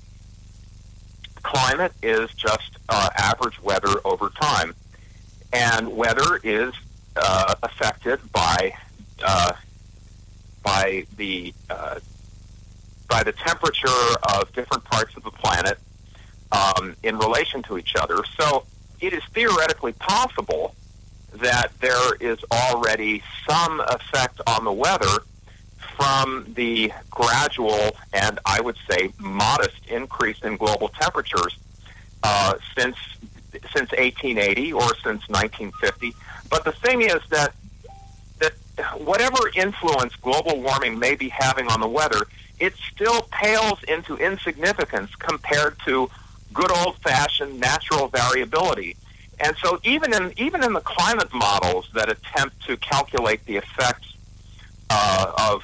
climate is just average weather over time, and weather is affected by the temperature of different parts of the planet in relation to each other. So it is theoretically possible that there is already some effect on the weather from the gradual and, I would say, modest increase in global temperatures since 1880 or since 1950. But the thing is that whatever influence global warming may be having on the weather, it still pales into insignificance compared to good old-fashioned natural variability. And so even in the climate models that attempt to calculate the effects of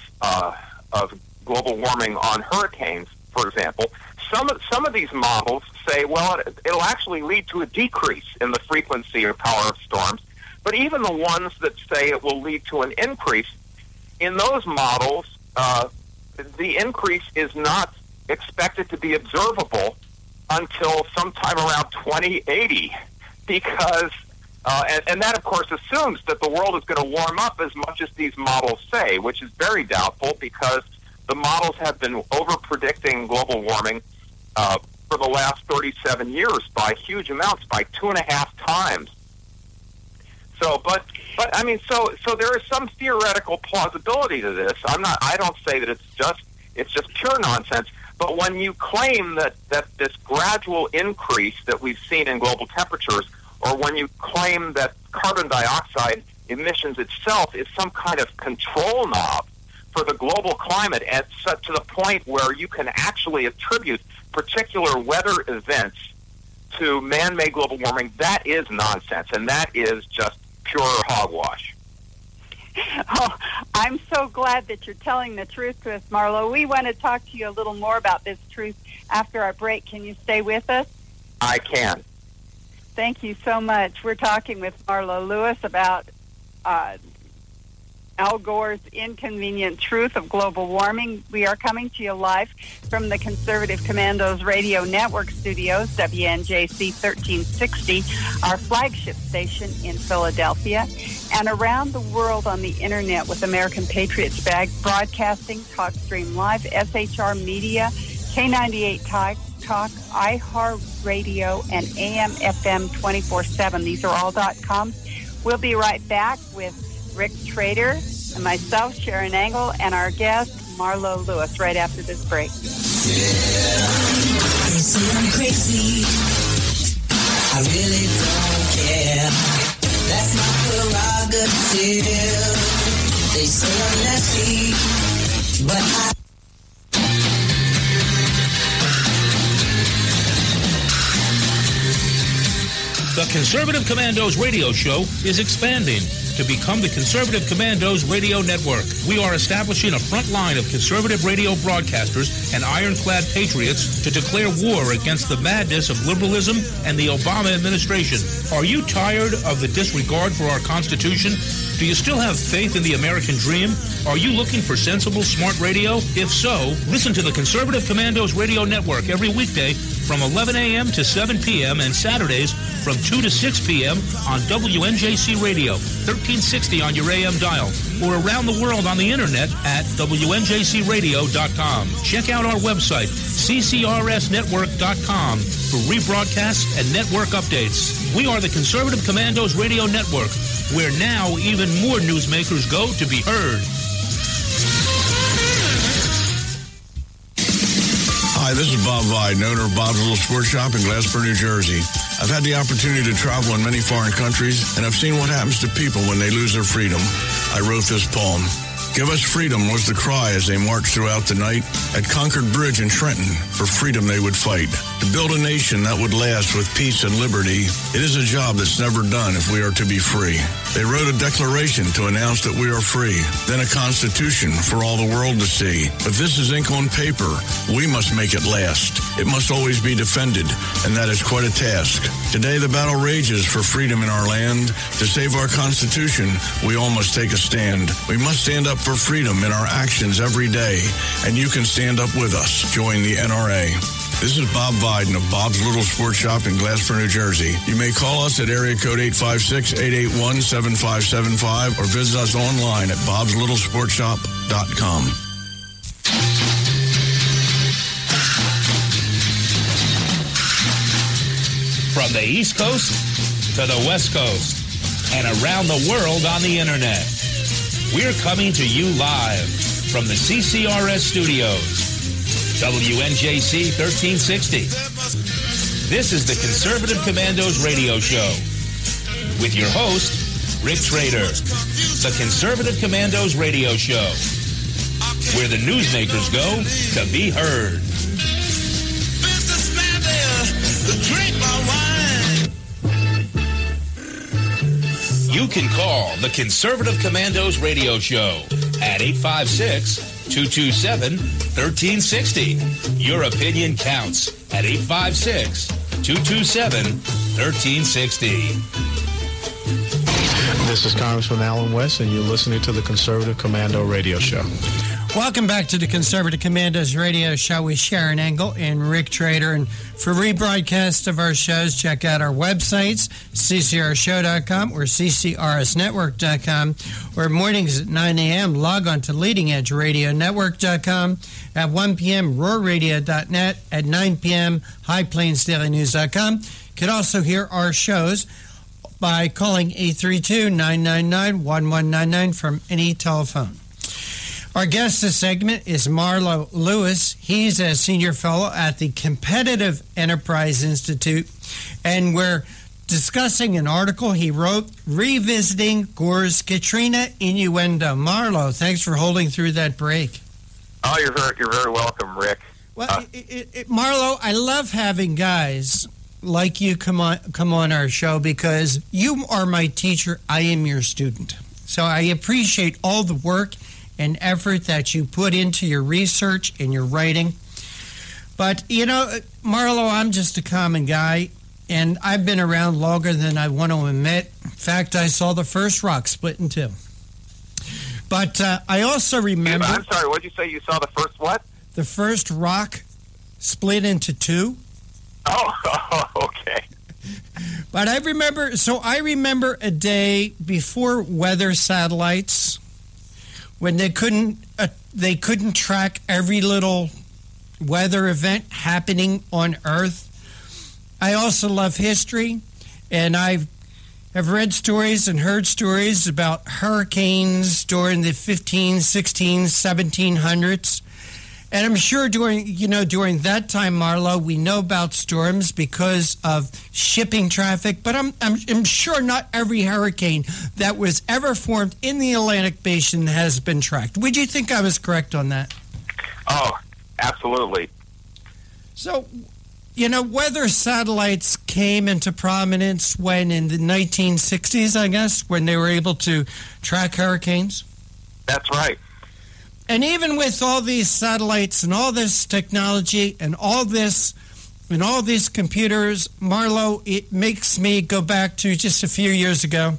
global warming on hurricanes, for example, some of these models say, well, it'll actually lead to a decrease in the frequency or power of storms. But even the ones that say it will lead to an increase, in those models, the increase is not expected to be observable until sometime around 2080, because, and that, of course, assumes that the world is going to warm up as much as these models say, which is very doubtful because the models have been over-predicting global warming for the last 37 years by huge amounts, by 2.5 times. So, but I mean, so there is some theoretical plausibility to this. I don't say that it's just pure nonsense. But when you claim that this gradual increase that we've seen in global temperatures, or when you claim that carbon dioxide emissions itself is some kind of control knob for the global climate, at such to the point where you can actually attribute particular weather events to man-made global warming, that is nonsense, and that is just pure hogwash. Oh, I'm so glad that you're telling the truth to us, Marlo. We want to talk to you a little more about this truth after our break. Can you stay with us? I can. Thank you so much. We're talking with Marlo Lewis about Al Gore's inconvenient truth of global warming. We are coming to you live from the Conservative Commandos Radio Network studios, WNJC 1360, our flagship station in Philadelphia, and around the world on the Internet with American Patriots Broadcasting, TalkStream Live, SHR Media, K98 Talk, iHeartRadio, and AM/FM 24/7. These are all .com. We'll be right back with Rick Trader and myself, Sharon Angle, and our guest, Marlo Lewis, right after this break. They say I'm crazy. I really don't care. That's my prerogative. They say I'm nasty, but I... The Conservative Commandos radio show is expanding to become the Conservative Commandos Radio Network. We are establishing a front line of conservative radio broadcasters and ironclad patriots to declare war against the madness of liberalism and the Obama administration. Are you tired of the disregard for our Constitution? Do you still have faith in the American dream? Are you looking for sensible, smart radio? If so, listen to the Conservative Commandos Radio Network every weekday from 11 a.m. to 7 p.m. and Saturdays from 2 to 6 p.m. on WNJC Radio, 1360 on your AM dial, or around the world on the Internet at WNJCradio.com. Check out our website, ccrsnetwork.com, for rebroadcasts and network updates. We are the Conservative Commandos Radio Network, where now even more newsmakers go to be heard. Hi, this is Bob Viden, owner of Bob's Little Sports Shop in Glassboro, New Jersey. I've had the opportunity to travel in many foreign countries, and I've seen what happens to people when they lose their freedom. I wrote this poem. Give us freedom was the cry as they marched throughout the night. At Concord Bridge in Trenton, for freedom they would fight. To build a nation that would last with peace and liberty, it is a job that's never done if we are to be free. They wrote a declaration to announce that we are free, then a constitution for all the world to see. But this is ink on paper. We must make it last. It must always be defended, and that is quite a task. Today the battle rages for freedom in our land. To save our Constitution, we all must take a stand. We must stand up for freedom in our actions every day, and you can stand up with us. Join the NRA. This is Bob Viden of Bob's Little Sports Shop in Glassboro, New Jersey. You may call us at area code 856-881-7575 or visit us online at bobslittle.sportshop.com. From the East Coast to the West Coast, and around the world on the Internet. We're coming to you live from the CCRS studios. WNJC 1360. This is the Conservative Commandos radio show with your host, Rick Trader. The Conservative Commandos radio show, where the newsmakers go to be heard. Businessman there, drink my wine. You can call the Conservative Commandos radio show at 856-227-1360. Your opinion counts at 856-227-1360. This is Congressman Alan West, and you're listening to the Conservative Commando Radio Show. Welcome back to the Conservative Commandos Radio Show with Sharon Engel and Rick Trader. And for rebroadcast of our shows, check out our websites, ccrshow.com or ccrsnetwork.com, or mornings at 9 a.m., log on to leadingedgeradionetwork.com. At 1 p.m., roarradio.net. At 9 p.m., highplainsdailynews.com. You can also hear our shows by calling 832-999-1199 from any telephone. Our guest this segment is Marlo Lewis. He's a senior fellow at the Competitive Enterprise Institute, and we're discussing an article he wrote, Revisiting Gore's Katrina Innuendo. Marlo, thanks for holding through that break. Oh, you're very welcome, Rick. Well, Marlo, I love having guys like you come on our show because you are my teacher. I am your student. So I appreciate all the work and effort that you put into your research and your writing. But, you know, Marlo, I'm just a common guy, and I've been around longer than I want to admit. In fact, I saw the first rock split in two. But I also remember... I'm sorry, what did you say? You saw the first what? The first rock split into two. Oh, okay. But I remember a day before weather satellites, when they couldn't track every little weather event happening on Earth. I also love history, and I have read stories and heard stories about hurricanes during the 15, 16, 1700s. And I'm sure during that time, Marlo, we know about storms because of shipping traffic, but I'm sure not every hurricane that was ever formed in the Atlantic Basin has been tracked. Would you think I was correct on that? Oh, absolutely. So, weather satellites came into prominence when in the 1960s, I guess, when they were able to track hurricanes? That's right. And even with all these satellites and all this technology and all these computers, Marlo, it makes me go back to just a few years ago.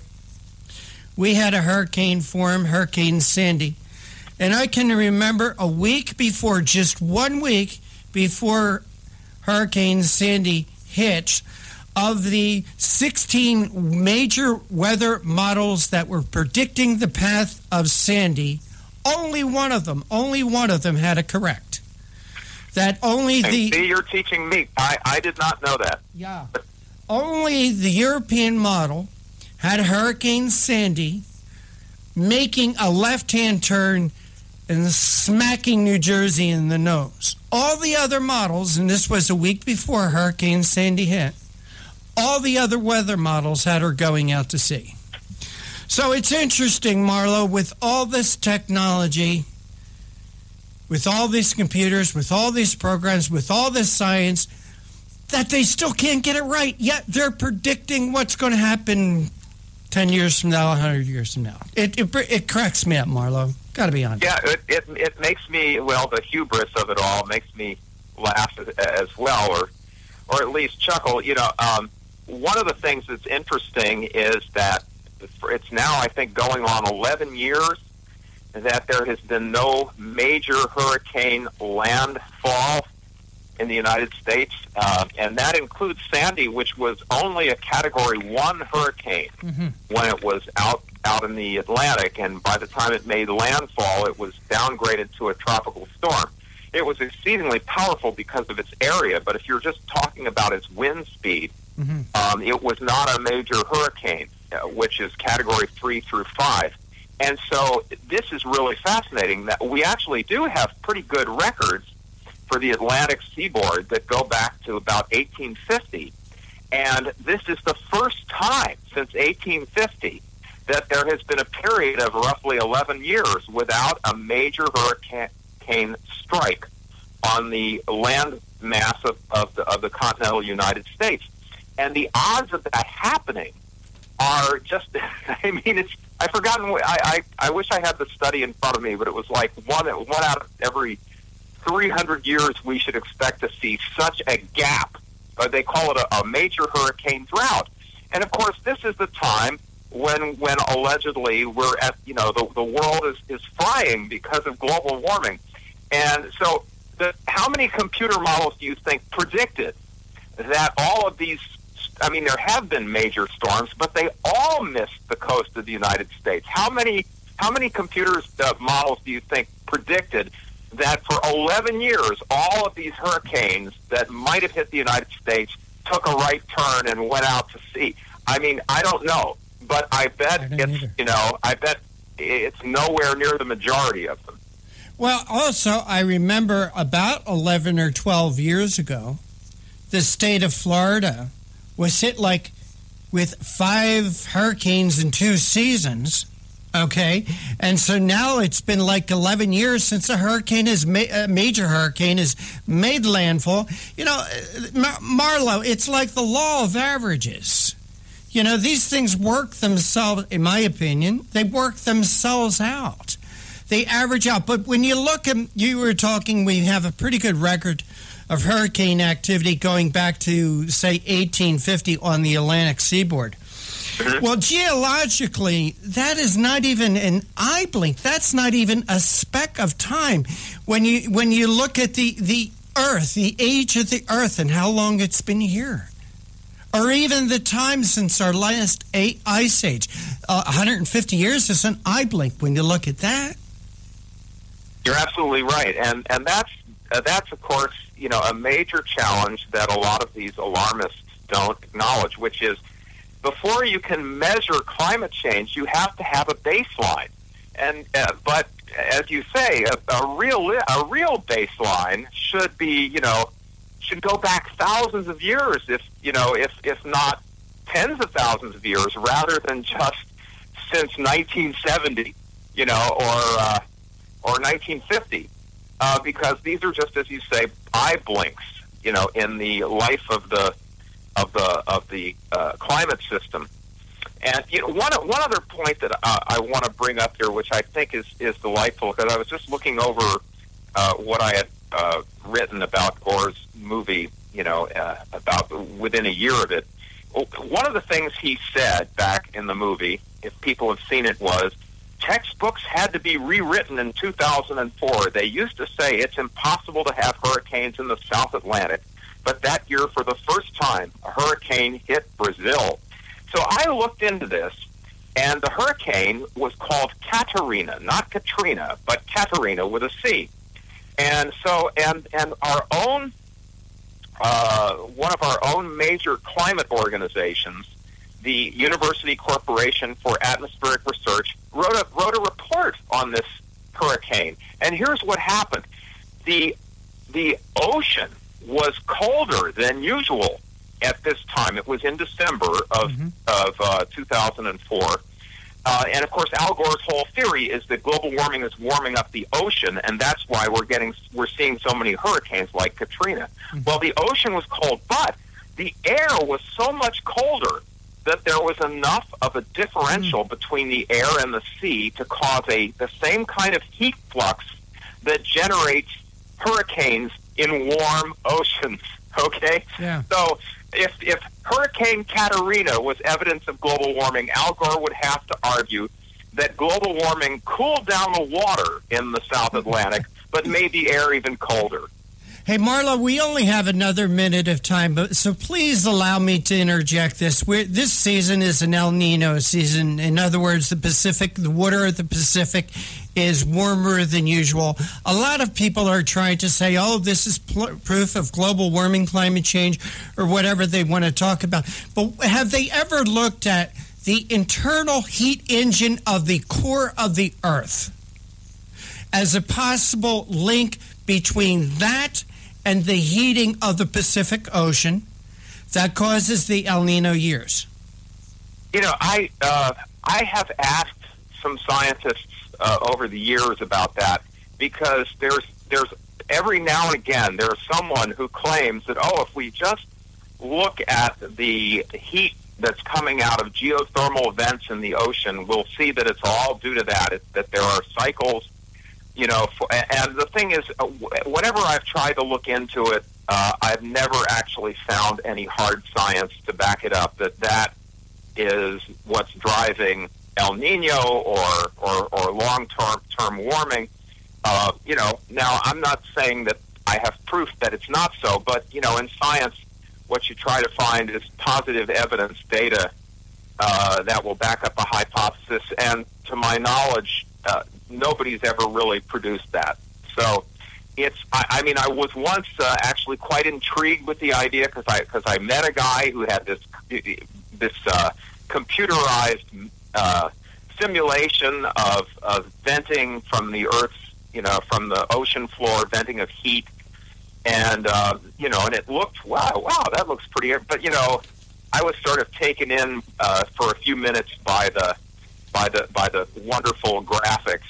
We had a hurricane form, Hurricane Sandy. And I can remember just 1 week before Hurricane Sandy hit, of the 16 major weather models that were predicting the path of Sandy, only one of them had it correct. See, you're teaching me. I did not know that. Yeah. Only the European model had Hurricane Sandy making a left-hand turn and smacking New Jersey in the nose. All the other models, and this was a week before Hurricane Sandy hit, all the other weather models had her going out to sea. So it's interesting, Marlo, with all this technology, with all these computers, with all these programs, with all this science, that they still can't get it right. Yet they're predicting what's going to happen 10 years from now, 100 years from now. It cracks me up, Marlo. Got to be honest. Yeah, it makes me, the hubris of it all makes me laugh as well, or at least chuckle. One of the things that's interesting is that it's now, I think, going on 11 years that there has been no major hurricane landfall in the United States, and that includes Sandy, which was only a Category 1 hurricane when it was out in the Atlantic, and by the time it made landfall, it was downgraded to a tropical storm. It was exceedingly powerful because of its area, but if you're just talking about its wind speed, it was not a major hurricane. which is Category 3 through 5. And so this is really fascinating that we actually do have pretty good records for the Atlantic seaboard that go back to about 1850. And this is the first time since 1850 that there has been a period of roughly 11 years without a major hurricane strike on the land mass of the continental United States. And the odds of that happening are just, I mean, I've forgotten, I wish I had the study in front of me, but it was like one out of every 300 years we should expect to see such a gap. They call it a major hurricane drought. And of course, this is the time when allegedly we're at, the world is frying because of global warming. And so how many computer models do you think predicted that all of these, I mean, there have been major storms, but they all missed the coast of the United States? How many models do you think predicted that for 11 years, all of these hurricanes that might have hit the United States took a right turn and went out to sea? I mean, I don't know, but I bet it's nowhere near the majority of them. Well, also, I remember about 11 or 12 years ago, the state of Florida was hit like with 5 hurricanes in 2 seasons. Okay, and so now it's been like 11 years since a major hurricane has made landfall. Marlo, it's like the law of averages. These things work themselves, in my opinion, they work themselves out. They average out. But when you look at, you were talking, we have a pretty good record of hurricane activity going back to, say, 1850 on the Atlantic seaboard. Well, geologically, that is not even an eye blink. That's not even a speck of time. When you look at the Earth, the age of the Earth and how long it's been here, or even the time since our last ice age, 150 years is an eye blink when you look at that. You're absolutely right, and that's of course a major challenge that a lot of these alarmists don't acknowledge, which is, before you can measure climate change, you have to have a baseline. And but as you say, a real baseline should be should go back thousands of years, if not tens of thousands of years, rather than just since 1970, or 1950, because these are just, as you say, eye blinks, in the life of the climate system. And one other point that I want to bring up here, which I think is delightful, because I was just looking over what I had written about Gore's movie, about within a year of it. One of the things he said back in the movie, if people have seen it, was textbooks had to be rewritten in 2004. They used to say it's impossible to have hurricanes in the South Atlantic. But that year, for the first time, a hurricane hit Brazil. So I looked into this, and the hurricane was called Catarina, not Katrina, but Catarina with a C. And so, and our own, one of our own major climate organizations, the University Corporation for Atmospheric Research, wrote a report on this hurricane. And here's what happened: the ocean was colder than usual at this time. It was in December of 2004. And of course, Al Gore's whole theory is that global warming is warming up the ocean, and that's why we're seeing so many hurricanes like Katrina. Well, the ocean was cold, but the air was so much colder that there was enough of a differential between the air and the sea to cause the same kind of heat flux that generates hurricanes in warm oceans. Okay? Yeah. So if Hurricane Catarina was evidence of global warming, Al Gore would have to argue that global warming cooled down the water in the South Atlantic, but made the air even colder. Hey, Marla, we only have another minute of time, so please allow me to interject this. This season is an El Nino season. In other words, the water of the Pacific is warmer than usual. A lot of people are trying to say, oh, this is proof of global warming, climate change, or whatever they want to talk about. But have they ever looked at the internal heat engine of the core of the Earth as a possible link between that and the heating of the Pacific Ocean that causes the El Nino years? You know, I have asked some scientists over the years about that, because there's every now and again there's someone who claims that, if we just look at the heat that's coming out of geothermal vents in the ocean, we'll see that it's all due to that, that there are cycles, you know, and the thing is, whenever I've tried to look into it, I've never actually found any hard science to back it up, that is what's driving El Nino or long-term warming. You know, now I'm not saying that I have proof that it's not so, but, you know, in science, what you try to find is positive evidence data that will back up a hypothesis, and to my knowledge, nobody's ever really produced that. So I mean, I was once actually quite intrigued with the idea, because I met a guy who had this computerized simulation of venting from the Earth's, you know, from the ocean floor, venting of heat. And, you know, and it looked, wow, that looks pretty, but, you know, I was sort of taken in for a few minutes by the wonderful graphics.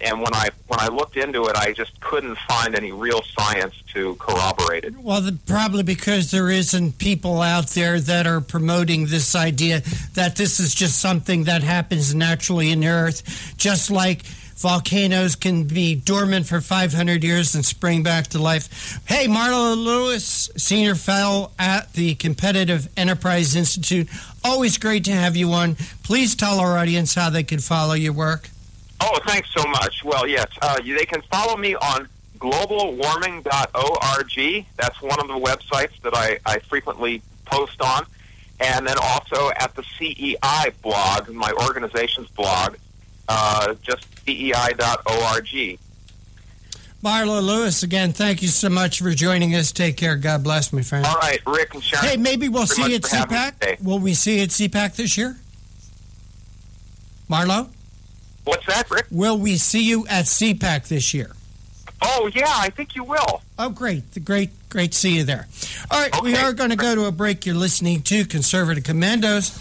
And when I looked into it, I just couldn't find any real science to corroborate it. Well, probably because there isn't people out there that are promoting this idea that this is just something that happens naturally in the Earth, just like volcanoes can be dormant for 500 years and spring back to life. Hey, Marla Lewis, Senior Fellow at the Competitive Enterprise Institute. Always great to have you on. Please tell our audience how they can follow your work. Oh, thanks so much. Well, yes, they can follow me on globalwarming.org. That's one of the websites that I frequently post on. And then also at the CEI blog, my organization's blog, just CEI.org. Marla Lewis, again, thank you so much for joining us. Take care. God bless, my friend. All right, Rick and Sharon. Hey, maybe we'll see you at CPAC. Will we see you at CPAC this year? Marlo? What's that, Rick? Will we see you at CPAC this year? Oh, yeah, I think you will. Oh, great. Great to see you there. All right, okay. We are going to go to a break. You're listening to Conservative Commandos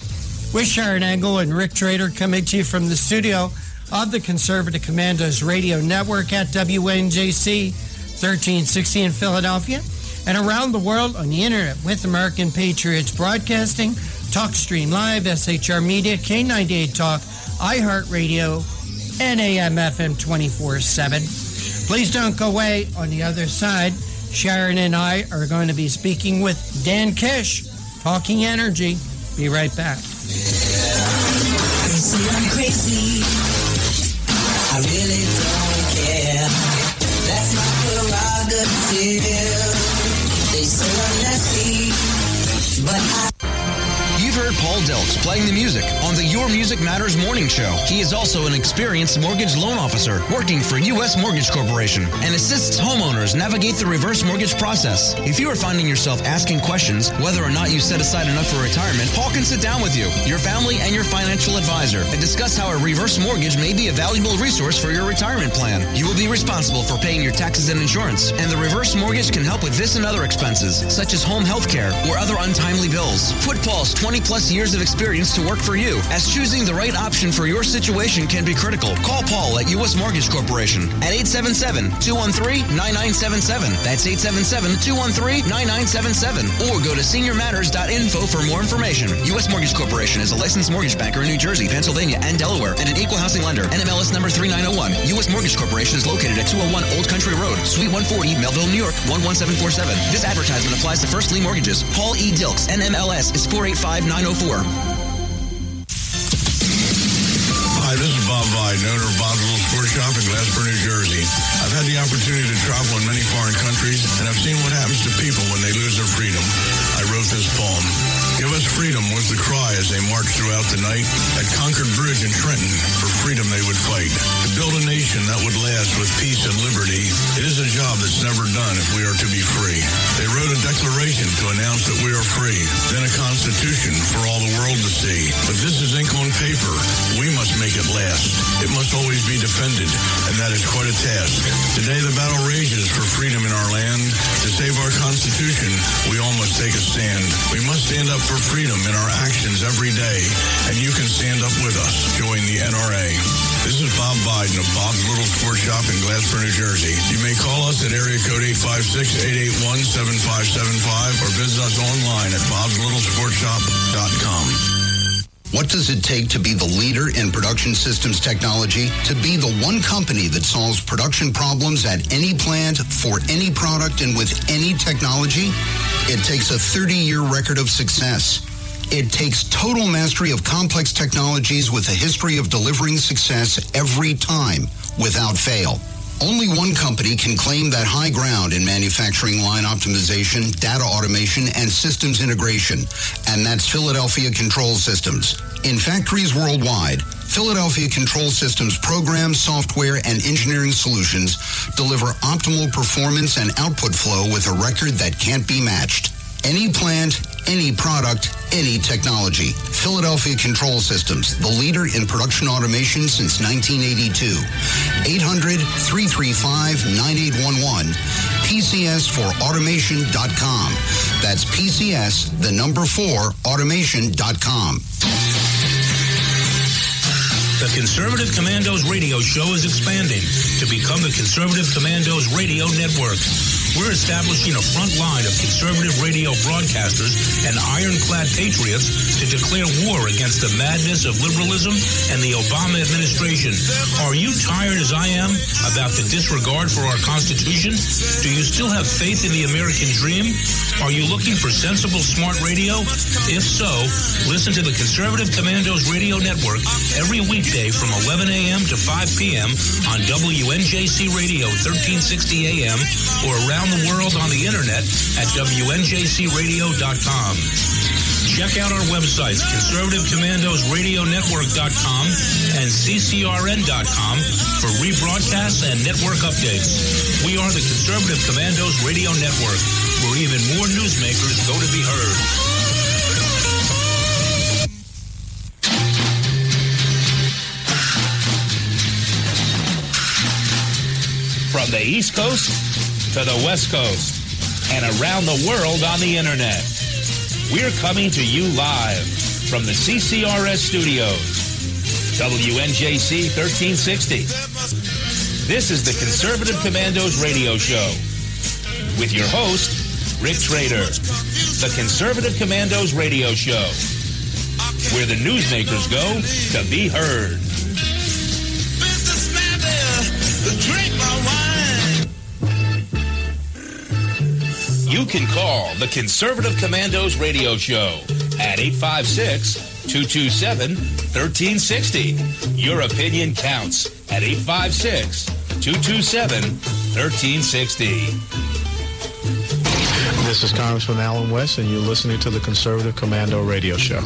with Sharon Engel and Rick Trader, coming to you from the studio of the Conservative Commandos Radio Network at WNJC 1360 in Philadelphia and around the world on the internet with American Patriots Broadcasting, TalkStream Live, SHR Media, K98 Talk, iHeartRadio, and AM/FM 24/7. Please don't go away. On the other side, Sharon and I are going to be speaking with Dan Kish, Talking Energy. Be right back. Crazy, I'm crazy. I really don't care. That's my prerogative. They say I'm nasty, but You've heard Paul Delks playing the music on the Your Music Matters morning show. He is also an experienced mortgage loan officer working for U.S. Mortgage Corporation and assists homeowners navigate the reverse mortgage process. If you are finding yourself asking questions whether or not you set aside enough for retirement, Paul can sit down with you, your family, and your financial advisor and discuss how a reverse mortgage may be a valuable resource for your retirement plan. You will be responsible for paying your taxes and insurance, and the reverse mortgage can help with this and other expenses, such as home health care or other untimely bills. Put Paul's 20-plus years of experience to work for you, as choosing the right option for your situation can be critical. Call Paul at U.S. Mortgage Corporation at 877-213-9977. That's 877-213-9977. Or go to seniormatters.info for more information. U.S. Mortgage Corporation is a licensed mortgage banker in New Jersey, Pennsylvania, and Delaware, and an equal housing lender. NMLS number 3901. U.S. Mortgage Corporation is located at 201 Old Country Road, Suite 140, Melville, New York, 11747. This advertisement applies to first lien mortgages. Paul E. Dilks, NMLS is 485904. Hi, this is Bob Vide, owner of Bob's Little Sports Shop in Glasper, New Jersey. I've had the opportunity to travel in many foreign countries, and I've seen what happens to people when they lose their freedom. I wrote this poem. Give us freedom was the cry as they marched throughout the night. At Concord Bridge in Trenton, for freedom they would fight. To build a nation that would last with peace and liberty, it is a job that's never done if we are to be free. They wrote a declaration to announce that we are free, then a constitution for all the world to see. But this is ink on paper. We must make it last. It must always be defended, and that is quite a task. Today the battle rages for freedom in our land. To save our Constitution, we all must take a stand. We must stand up for freedom in our actions every day, and you can stand up with us. Join the NRA. This is Bob Biden of Bob's Little Sports Shop in Glasper, New Jersey. You may call us at area code 856-881-7575 or visit us online at bobslittle.sportshop.com. What does it take to be the leader in production systems technology? To be the one company that solves production problems at any plant, for any product, and with any technology? It takes a 30-year record of success. It takes total mastery of complex technologies with a history of delivering success every time, without fail. Only one company can claim that high ground in manufacturing line optimization, data automation, and systems integration, and that's Philadelphia Control Systems. In factories worldwide, Philadelphia Control Systems programs, software, and engineering solutions deliver optimal performance and output flow with a record that can't be matched. Any plant, any product, any technology. Philadelphia Control Systems, the leader in production automation since 1982. 800-335-9811. PCS4automation.com. That's PCS, the number 4, automation.com. The Conservative Commandos radio show is expanding to become the Conservative Commandos Radio Network. We're establishing a front line of conservative radio broadcasters and ironclad patriots to declare war against the madness of liberalism and the Obama administration. Are you tired as I am about the disregard for our Constitution? Do you still have faith in the American dream? Are you looking for sensible, smart radio? If so, listen to the Conservative Commandos Radio Network every weekday from 11 a.m. to 5 p.m. on WNJC Radio 1360 a.m. or around the world on the internet at WNJCradio.com. Check out our websites, ConservativeCommandosRadioNetwork.com and CCRN.com for rebroadcasts and network updates. We are the Conservative Commandos Radio Network, where even more newsmakers go to be heard. From the East Coast to the West Coast and around the world on the internet, we're coming to you live from the CCRS studios, WNJC 1360. This is the Conservative Commandos radio show with your host, Rick Trader. The Conservative Commandos radio show, where the newsmakers go to be heard. You can call the Conservative Commandos radio show at 856-227-1360. Your opinion counts at 856-227-1360. This is Congressman Alan West, and you're listening to the Conservative Commando radio show.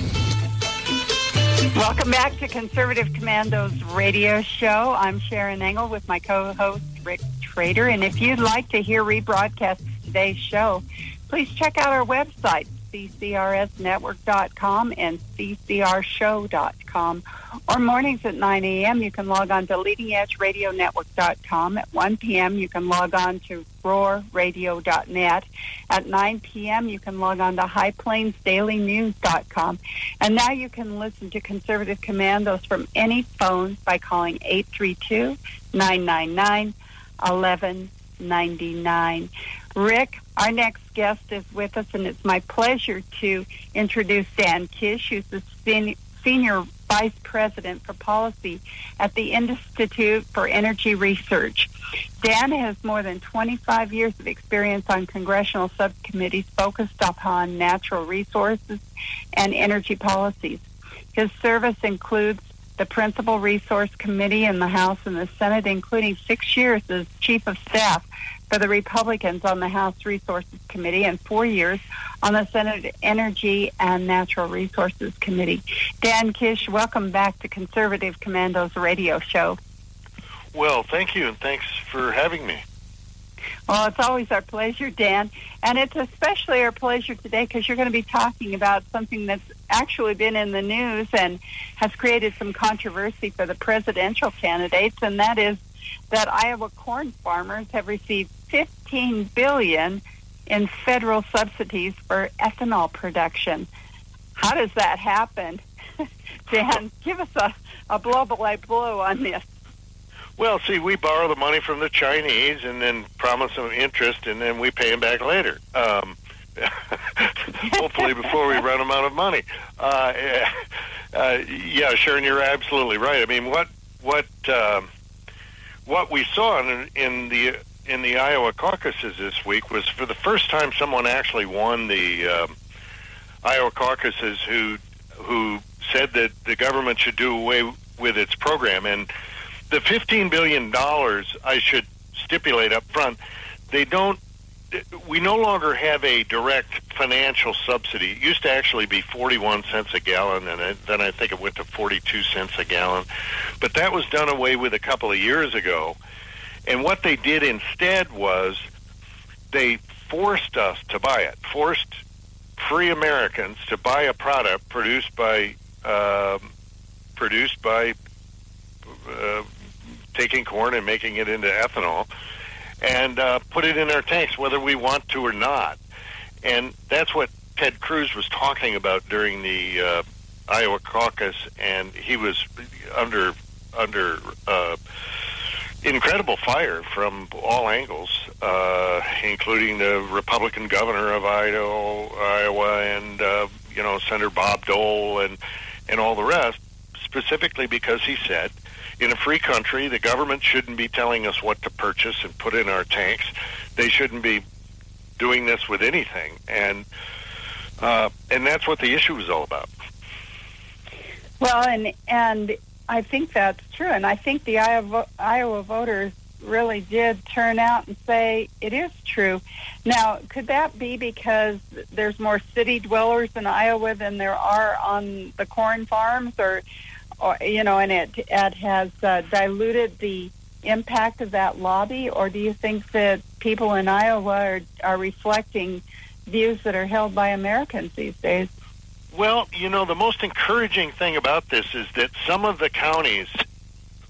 Welcome back to Conservative Commandos radio show. I'm Sharon Engel with my co-host Rick Trader, and if you'd like to hear rebroadcasts today's show, please check out our website, ccrsnetwork.com and ccrshow.com. Or mornings at 9 a.m., you can log on to leadingedgeradionetwork.com. At 1 p.m., you can log on to roarradio.net. At 9 p.m., you can log on to highplainsdailynews.com. And now you can listen to Conservative Commandos from any phone by calling 832-999-1199. Rick, our next guest is with us, and it's my pleasure to introduce Dan Kish, who's the Senior Vice President for Policy at the Institute for Energy Research. Dan has more than 25 years of experience on congressional subcommittees focused upon natural resources and energy policies. His service includes the Principal Resource Committee in the House and the Senate, including 6 years as Chief of Staff for the Republicans on the House Resources Committee and 4 years on the Senate Energy and Natural Resources Committee. Dan Kish, welcome back to Conservative Commando's radio show. Well, thank you, and thanks for having me. Well, it's always our pleasure, Dan. And it's especially our pleasure today because you're going to be talking about something that's actually been in the news and has created some controversy for the presidential candidates, and that is that Iowa corn farmers have received $15 billion in federal subsidies for ethanol production. How does that happen? Dan, give us a blow-by-blow on this. Well, see, we borrow the money from the Chinese and then promise them interest, and then we pay them back later. Hopefully before we run them out of money. Yeah, Sharon, you're absolutely right. I mean, what we saw in the Iowa caucuses this week was for the first time someone actually won the Iowa caucuses who said that the government should do away with its program. And the $15 billion, I should stipulate up front, we no longer have a direct financial subsidy. It used to actually be 41 cents a gallon, and then I think it went to 42 cents a gallon. But that was done away with a couple of years ago. And what they did instead was they forced us to buy it, forced free Americans to buy a product produced by taking corn and making it into ethanol, and put it in our tanks, whether we want to or not. And that's what Ted Cruz was talking about during the Iowa caucus, and he was under incredible fire from all angles, including the Republican governor of Iowa and Senator Bob Dole and all the rest, specifically because he said, in a free country, the government shouldn't be telling us what to purchase and put in our tanks. They shouldn't be doing this with anything, and that's what the issue was all about. Well, and I think that's true, and I think the Iowa voters really did turn out and say it is true. Now, could that be because there's more city dwellers in Iowa than there are on the corn farms, or and it has diluted the impact of that lobby, or do you think that people in Iowa are reflecting views that are held by Americans these days? Well, the most encouraging thing about this is that some of the counties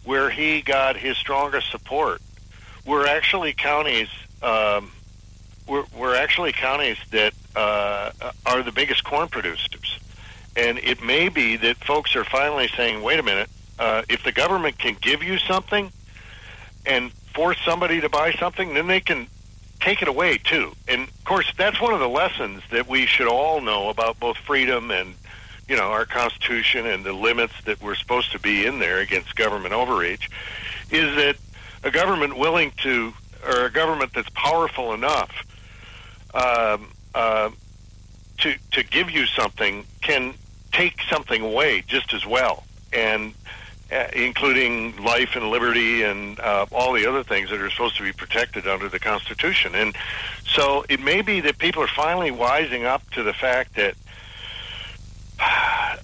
where he got his strongest support were actually counties that are the biggest corn producers. And it may be that folks are finally saying, wait a minute, if the government can give you something and force somebody to buy something, then they can take it away too. And of course, that's one of the lessons that we should all know about both freedom and, our Constitution and the limits that we're supposed to be in there against government overreach, is that a government or a government that's powerful enough to give you something can take something away just as well, and including life and liberty and all the other things that are supposed to be protected under the Constitution. And so it may be that people are finally wising up to the fact that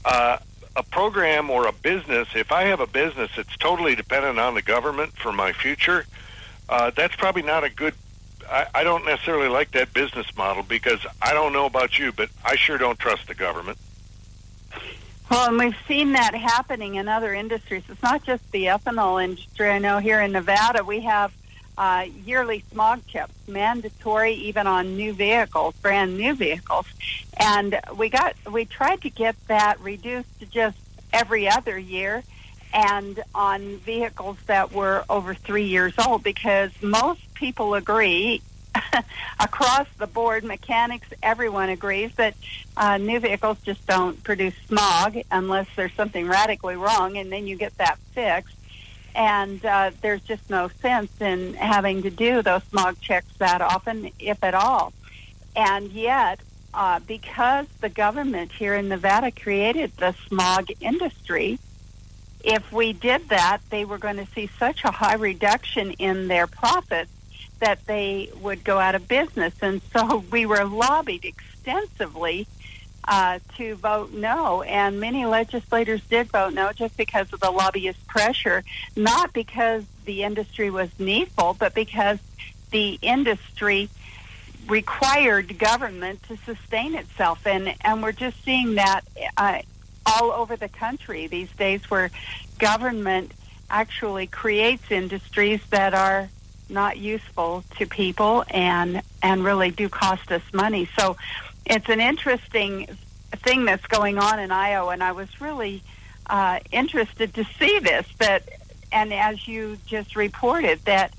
a program or a business, if I have a business that's totally dependent on the government for my future, that's probably not a good, I don't necessarily like that business model, because I don't know about you, but I sure don't trust the government. Well, and we've seen that happening in other industries. It's not just the ethanol industry. I know here in Nevada we have yearly smog checks, mandatory even on new vehicles, brand new vehicles. And we tried to get that reduced to just every other year, and on vehicles that were over 3 years old, because most people agree across the board, mechanics, everyone agrees that new vehicles just don't produce smog unless there's something radically wrong, and then you get that fixed. And there's just no sense in having to do those smog checks that often, if at all. And yet, because the government here in Nevada created the smog industry, if we did that, they were going to see such a high reduction in their profits that they would go out of business. And so we were lobbied extensively to vote no, and many legislators did vote no just because of the lobbyist pressure, not because the industry was needful, but because the industry required government to sustain itself. And we're just seeing that all over the country these days, where government actually creates industries that are not useful to people and really do cost us money. So it's an interesting thing that's going on in Iowa, and I was really interested to see this. And as you just reported, that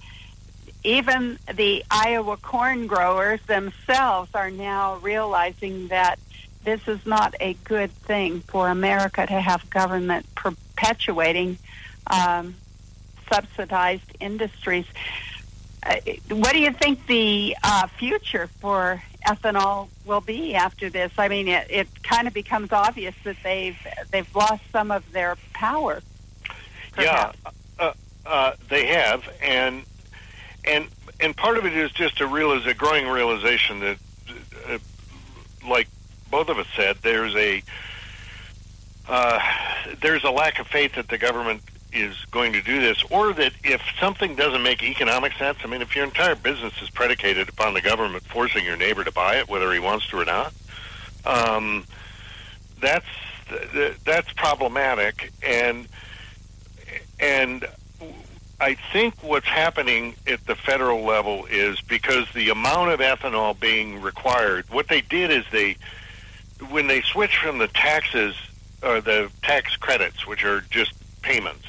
even the Iowa corn growers themselves are now realizing that this is not a good thing for America to have government perpetuating subsidized industries. What do you think the future for ethanol will be after this? I mean, it kind of becomes obvious that they've lost some of their power. Perhaps. Yeah, they have, and part of it is just a growing realization that, like both of us said, there's a lack of faith that the government is going to do this, or that if something doesn't make economic sense, I mean, if your entire business is predicated upon the government forcing your neighbor to buy it, whether he wants to or not, that's problematic. And I think what's happening at the federal level is, because the amount of ethanol being required, what they did is when they switched from the taxes, or the tax credits, which are just payments,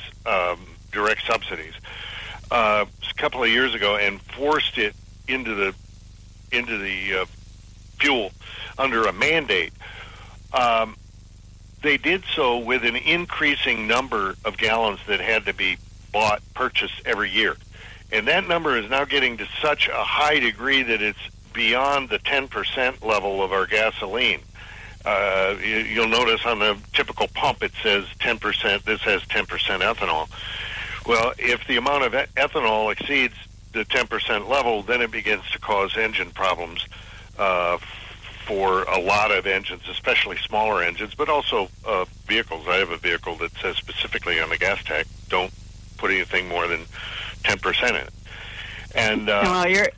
direct subsidies, a couple of years ago, and forced it into the fuel under a mandate. They did so with an increasing number of gallons that had to be purchased every year, and that number is now getting to such a high degree that it's beyond the 10% level of our gasoline. You'll notice on the typical pump it says 10%. This has 10% ethanol. Well, if the amount of ethanol exceeds the 10% level, then it begins to cause engine problems for a lot of engines, especially smaller engines, but also vehicles. I have a vehicle that says specifically on the gas tank, don't put anything more than 10% in it. And well, you're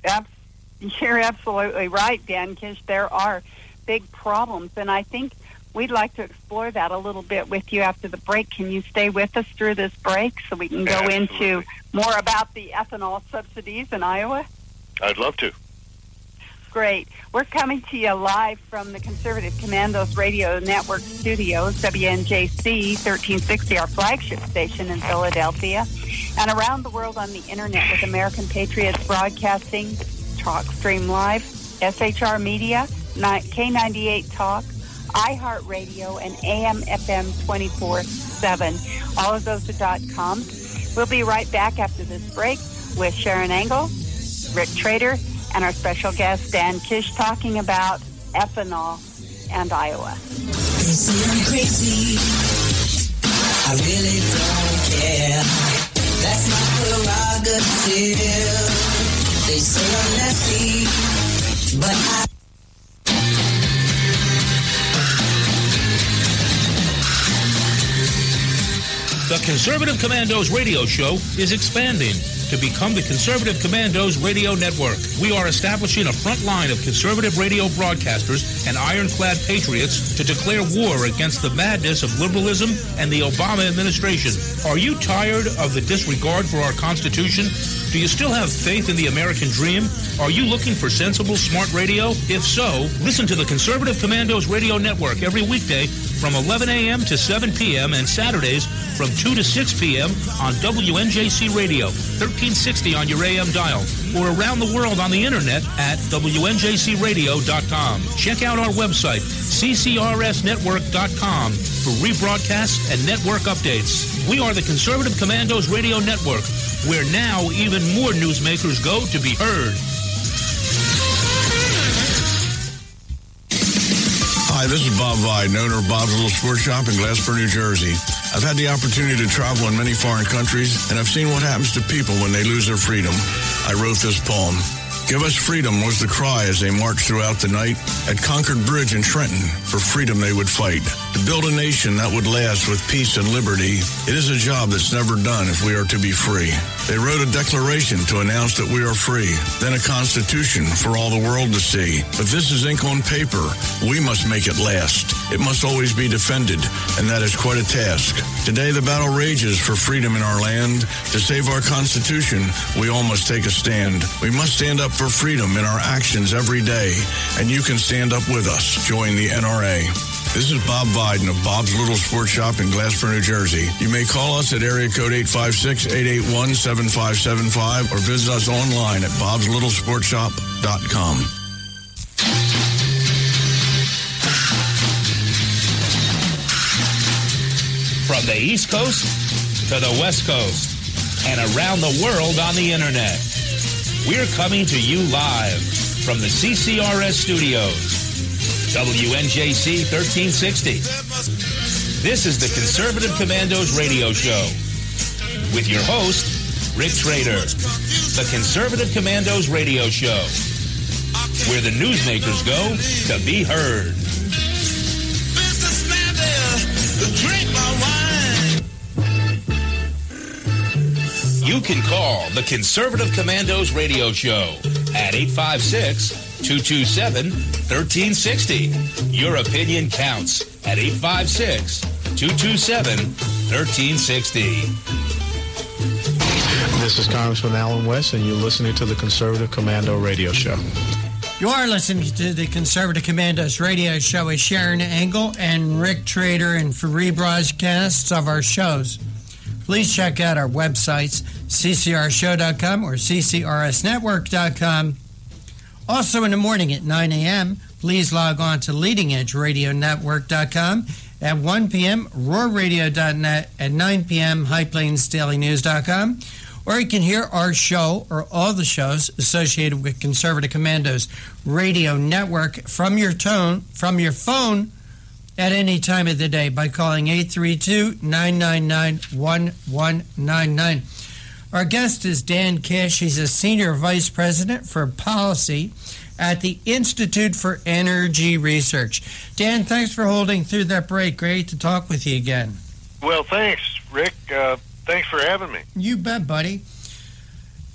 absolutely right, Dan Kish. There are big problems, and I think we'd like to explore that a little bit with you after the break. Can you stay with us through this break so we can go into more about the ethanol subsidies in Iowa? I'd love to. Great. We're coming to you live from the Conservative Commandos Radio Network studios, WNJC 1360, our flagship station in Philadelphia, and around the world on the Internet with American Patriots Broadcasting, TalkStream Live, SHR Media, K98 Talk, iHeartRadio, and AM/FM 24/7. All of those are .coms. We'll be right back after this break with Sharon Engel, Rick Trader, and our special guest, Dan Kish, talking about ethanol and Iowa. They say I'm crazy. I really don't care. That's my prerogative. They say I'm nasty, but I... The Conservative Commandos radio show is expanding to become the Conservative Commandos Radio Network. We are establishing a front line of conservative radio broadcasters and ironclad patriots to declare war against the madness of liberalism and the Obama administration. Are you tired of the disregard for our Constitution? Do you still have faith in the American dream? Are you looking for sensible, smart radio? If so, listen to the Conservative Commandos Radio Network every weekday from 11 a.m. to 7 p.m. and Saturdays from 2 to 6 p.m. on WNJC Radio, 1360 on your AM dial, or around the world on the Internet at WNJCradio.com. Check out our website, ccrsnetwork.com, for rebroadcasts and network updates. We are the Conservative Commandos Radio Network, where now even more newsmakers go to be heard. Hi, this is Bob Vide, owner of Bob's Little Sports Shop in Glasper, New Jersey. I've had the opportunity to travel in many foreign countries, and I've seen what happens to people when they lose their freedom. I wrote this poem. Give us freedom was the cry as they marched throughout the night. At Concord Bridge in Trenton, for freedom they would fight. To build a nation that would last with peace and liberty, it is a job that's never done if we are to be free. They wrote a declaration to announce that we are free, then a constitution for all the world to see. But this is ink on paper. We must make it last. It must always be defended, and that is quite a task. Today the battle rages for freedom in our land. To save our constitution, we all must take a stand. We must stand up for freedom in our actions every day, and you can stand up with us. Join the NRA. This is Bob Biden of Bob's Little Sports Shop in Glasper, New Jersey. You may call us at area code 856-881-7575 or visit us online at bobslittle.sportshop.com. From the East Coast to the West Coast and around the world on the Internet. We're coming to you live from the CCRS studios, WNJC 1360. This is the Conservative Commandos radio show with your host, Rick Trader. The Conservative Commandos radio show, where the newsmakers go to be heard. You can call the Conservative Commandos radio show at 856-227-1360. Your opinion counts at 856-227-1360. This is Congressman Alan West, and you're listening to the Conservative Commando radio show. You are listening to the Conservative Commandos radio show with Sharon Engel and Rick Trader, and for rebroadcasts of our shows, please check out our websites, ccrshow.com or ccrsnetwork.com. Also in the morning at 9 a.m., please log on to leadingedgeradionetwork.com. At 1 p.m., roarradio.net. At 9 p.m., highplainsdailynews.com. Or you can hear our show or all the shows associated with Conservative Commandos Radio Network from your phone at any time of the day by calling 832-999-1199. Our guest is Dan Kish. He's a Senior Vice President for Policy at the Institute for Energy Research. Dan, thanks for holding through that break. Great to talk with you again. Well, thanks, Rick. Thanks for having me. You bet, buddy.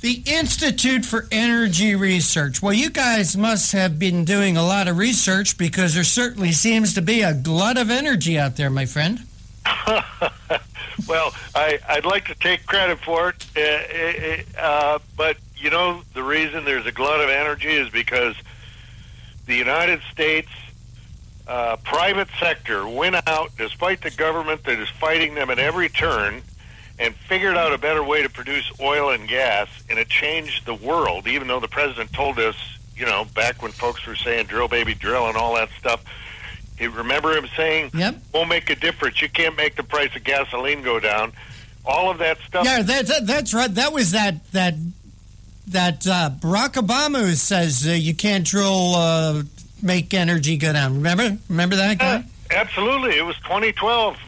The Institute for Energy Research. Well, you guys must have been doing a lot of research because there certainly seems to be a glut of energy out there, my friend. Well, I'd like to take credit for it, but, you know, the reason there's a glut of energy is because the United States private sector went out, despite the government that is fighting them at every turn, and figured out a better way to produce oil and gas, and it changed the world, even though the president told us, you know, back when folks were saying drill, baby, drill, and all that stuff. You remember him saying, "Yep, won't make a difference. You can't make the price of gasoline go down." All of that stuff. Yeah, that's right. That was that Barack Obama who says you can't drill, make energy go down. Remember that guy? Absolutely. It was 2012,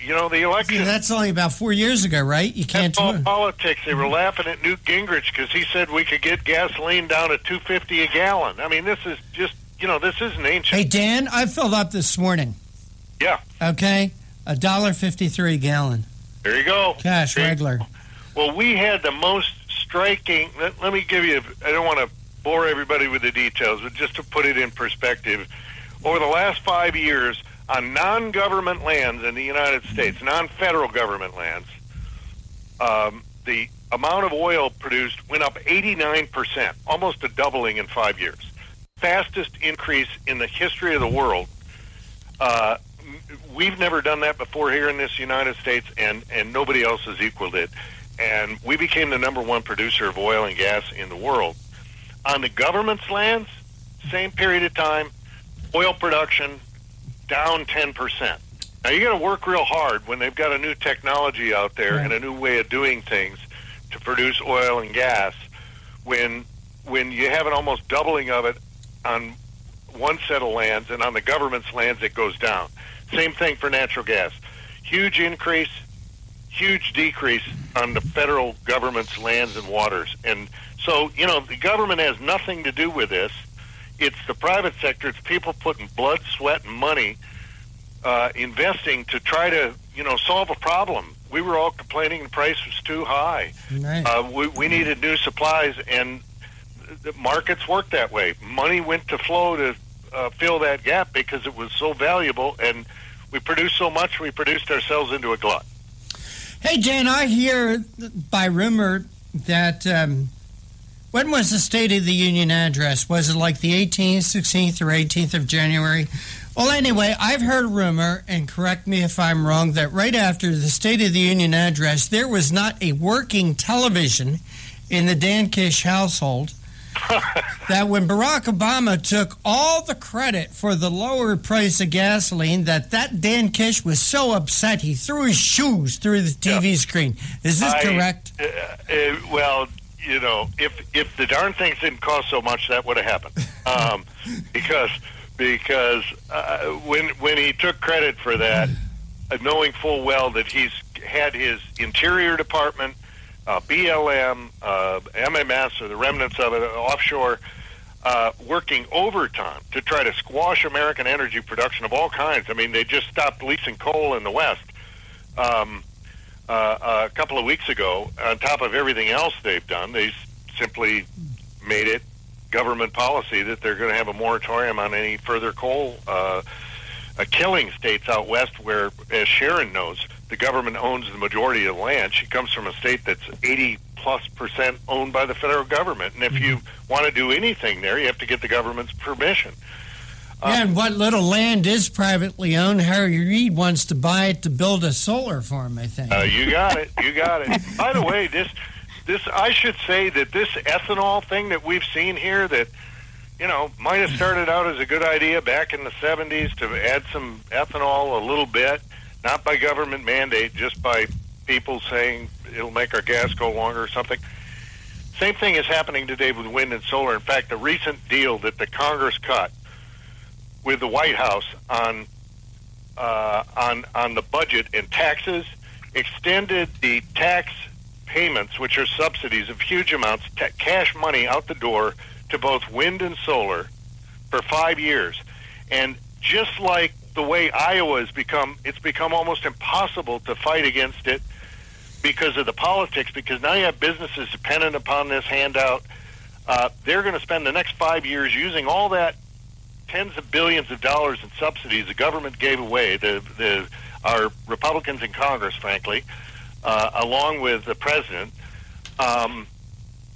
you know, the election. See, that's only about 4 years ago, right? You can't do it. Politics. They were laughing at Newt Gingrich because he said we could get gasoline down to $2.50 a gallon. I mean, this is just, you know, this isn't ancient. Hey, Dan, I filled up this morning. Yeah. Okay? $1.53 a gallon. There you go. Cash, regular. Well, we had the most striking, let me give you, I don't want to bore everybody with the details, but just to put it in perspective, over the last 5 years, on non-government lands in the United States, non-federal government lands, the amount of oil produced went up 89%, almost a doubling in 5 years. Fastest increase in the history of the world. We've never done that before here in this United States, and nobody else has equaled it. And we became the number one producer of oil and gas in the world. On the government's lands, same period of time, oil production down 10%. Now, you got to work real hard when they've got a new technology out there and a new way of doing things to produce oil and gas when you have an almost doubling of it on one set of lands, and on the government's lands it goes down. Same thing for natural gas. huge increase, huge decrease on the federal government's lands and waters. And so, you know, the government has nothing to do with this. It's the private sector. It's people putting blood, sweat, and money investing to try to, you know, solve a problem. We were all complaining the price was too high. Right. We needed new supplies, and the markets work that way. Money went to flow to fill that gap because it was so valuable, and we produced so much, we produced ourselves into a glut. Hey, Dan, I hear by rumor that when was the State of the Union address? Was it like the 18th, 16th, or 18th of January? Well, anyway, I've heard a rumor, and correct me if I'm wrong, that right after the State of the Union address, there was not a working television in the Dan Kish household. That when Barack Obama took all the credit for the lower price of gasoline, that Dan Kish was so upset he threw his shoes through the TV screen. Is this correct? Well, you know, if the darn things didn't cost so much, that would have happened. Because when he took credit for that, knowing full well that he's had his Interior Department, BLM, MMS, or the remnants of it, offshore, working overtime to try to squash American energy production of all kinds. I mean, they just stopped leasing coal in the West a couple of weeks ago. On top of everything else they've done, they simply made it government policy that they're going to have a moratorium on any further coal killing states out west where, as Sharon knows, the government owns the majority of the land. She comes from a state that's 80+% owned by the federal government. And if you want to do anything there, you have to get the government's permission. And what little land is privately owned, Harry Reid wants to buy it to build a solar farm, I think. You got it. You got it. By the way, this I should say that this ethanol thing that we've seen here that, you know, might have started out as a good idea back in the 70s to add some ethanol a little bit, not by government mandate, just by people saying it'll make our gas go longer or something. Same thing is happening today with wind and solar. In fact, a recent deal that the Congress cut with the White House on the budget and taxes extended the tax payments, which are subsidies of huge amounts, cash money out the door to both wind and solar for 5 years. And just like the way Iowa has become, it's become almost impossible to fight against it because of the politics, because now you have businesses dependent upon this handout. They're going to spend the next 5 years using all that tens of billions of dollars in subsidies the government gave away, our Republicans in Congress, frankly, along with the president.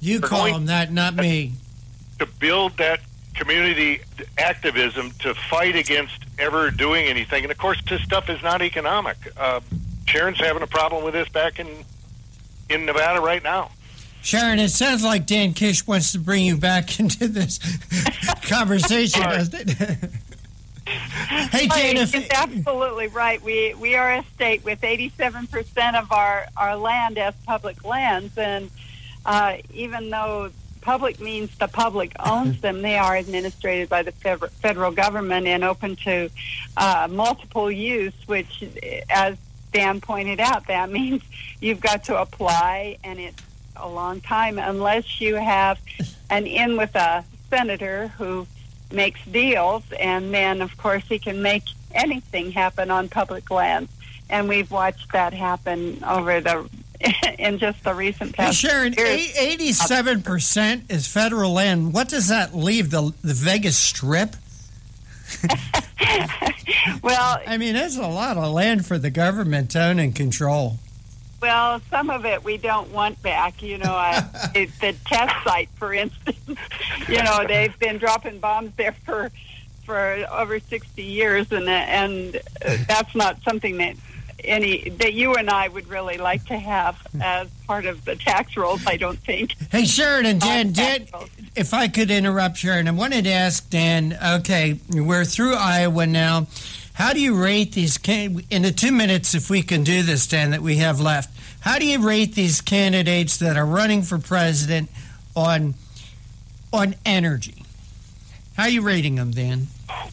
You call them that, not me. To build that community activism to fight against ever doing anything. And, of course, this stuff is not economic. Sharon's having a problem with this back in Nevada right now. Sharon, it sounds like Dan Kish wants to bring you back into this conversation, doesn't it? Hey, Jane, he's absolutely right. We are a state with 87% of our land as public lands, and even though public means the public owns them, they are administrated by the federal government and open to multiple use, which, as Dan pointed out, that means you've got to apply, and it's a long time unless you have an in with a senator who makes deals, and then, of course, he can make anything happen on public lands. And we've watched that happen over in just the recent past Sharon, years. 87% is federal land. What does that leave, the Vegas Strip? Well, I mean, that's a lot of land for the government to own and control. Well, some of it we don't want back. You know, the test site, for instance, you know, they've been dropping bombs there for over 60 years, and that's not something that you and I would really like to have as part of the tax rolls, I don't think. Hey, Sharon and Dan, if I could interrupt, Sharon, I wanted to ask Dan, okay, we're through Iowa now. How do you rate these, in the 2 minutes, if we can do this, Dan, that we have left, how do you rate these candidates that are running for president on energy? How are you rating them, Dan?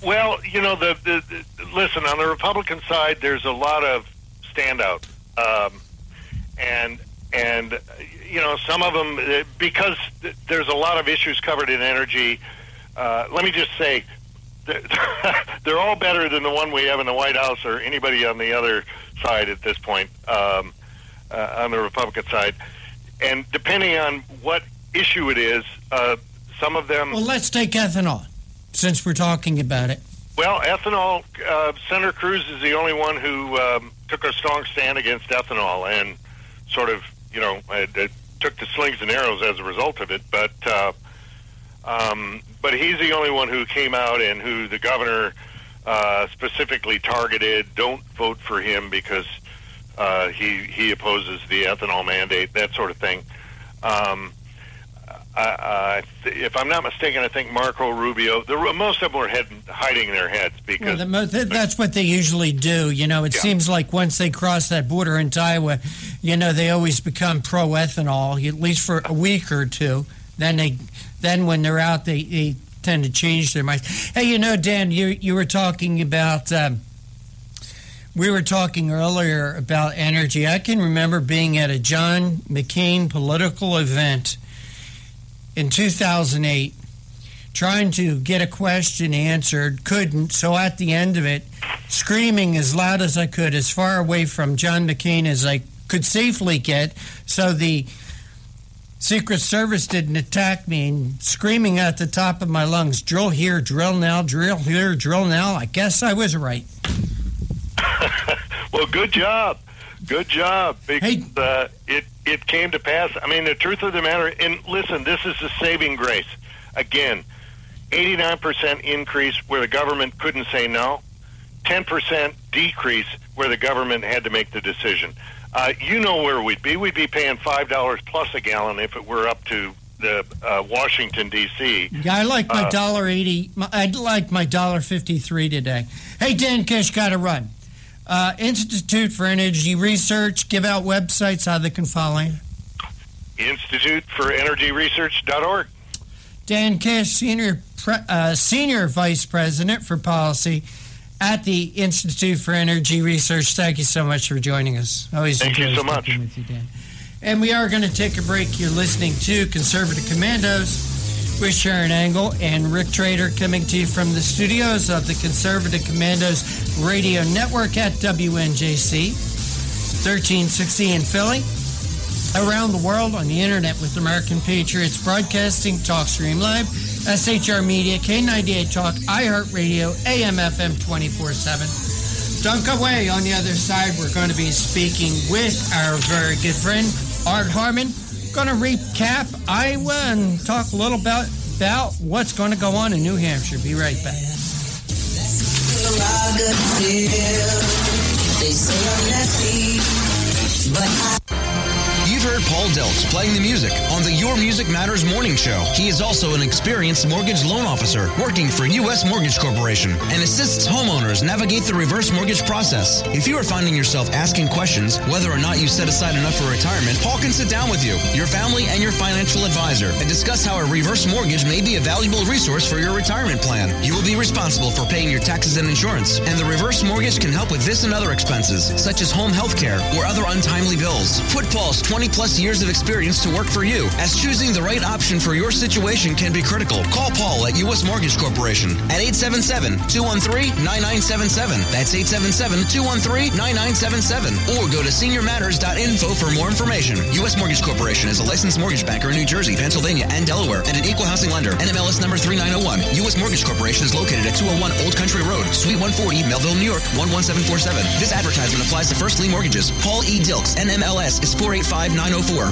Well, you know, listen, on the Republican side, there's a lot of standout. And some of them, because there's a lot of issues covered in energy, let me just say, they're all better than the one we have in the White House or anybody on the other side at this point, on the Republican side. And depending on what issue it is, some of them... Well, let's take ethanol, since we're talking about it. Well, ethanol, Senator Cruz is the only one who took a strong stand against ethanol and sort of, took the slings and arrows as a result of it. But he's the only one who came out and who the governor specifically targeted. Don't vote for him because he opposes the ethanol mandate, that sort of thing. If I'm not mistaken, I think Marco Rubio, most of them were hiding their heads because... Well, that's what they usually do. It seems like once they cross that border into Iowa, they always become pro-ethanol, at least for a week or two. Then when they're out, they tend to change their minds. Hey, Dan, you were talking about... we were talking earlier about energy. I can remember being at a John McCain political event in 2008, trying to get a question answered, couldn't, so at the end of it, screaming as loud as I could, as far away from John McCain as I could safely get, so the Secret Service didn't attack me, and screaming at the top of my lungs, drill here, drill now, drill here, drill now. I guess I was right. Well, good job. Good job. Because it came to pass. I mean, the truth of the matter, and listen, this is the saving grace. Again, 89% increase where the government couldn't say no, 10% decrease where the government had to make the decision. Where we'd be. We'd be paying $5 plus a gallon if it were up to the Washington, D.C. Yeah, I like my $1.80. I'd like my $1.53 today. Hey, Dan Kish, got to run. Institute for Energy Research, give out websites how they can follow you. InstituteForEnergyResearch.org. Dan Kish, Senior Vice President for Policy at the Institute for Energy Research. Thank you so much for joining us. Thank you so much. With you, Dan. And we are going to take a break. You're listening to Conservative Commandos with Sharon Angle and Rick Trader, coming to you from the studios of the Conservative Commandos Radio Network at WNJC, 1360 in Philly, around the world on the internet with American Patriots Broadcasting, TalkStream Live, SHR Media, K98 Talk, iHeartRadio, AM FM 24/7. Don't go away. On the other side, we're going to be speaking with our very good friend Art Harmon. Going to recap Iowa and talk a little about what's going to go on in New Hampshire. Be right back. You've heard Paul Delks playing the music on the Your Music Matters morning show. He is also an experienced mortgage loan officer working for U.S. Mortgage Corporation and assists homeowners navigate the reverse mortgage process. If you are finding yourself asking questions whether or not you set aside enough for retirement, Paul can sit down with you, your family, and your financial advisor and discuss how a reverse mortgage may be a valuable resource for your retirement plan. You will be responsible for paying your taxes and insurance, and the reverse mortgage can help with this and other expenses, such as home health care or other untimely bills. Put Paul's 20-plus years of experience to work for you, as choosing the right option for your situation can be critical. Call Paul at U.S. Mortgage Corporation at 877-213-9977. That's 877-213-9977. Or go to seniormatters.info for more information. U.S. Mortgage Corporation is a licensed mortgage banker in New Jersey, Pennsylvania, and Delaware, and an equal housing lender. NMLS number 3901. U.S. Mortgage Corporation is located at 201 Old Country Road, Suite 140, Melville, New York, 11747. This advertisement applies to first lien mortgages. Paul E. Dilks, NMLS is 485904.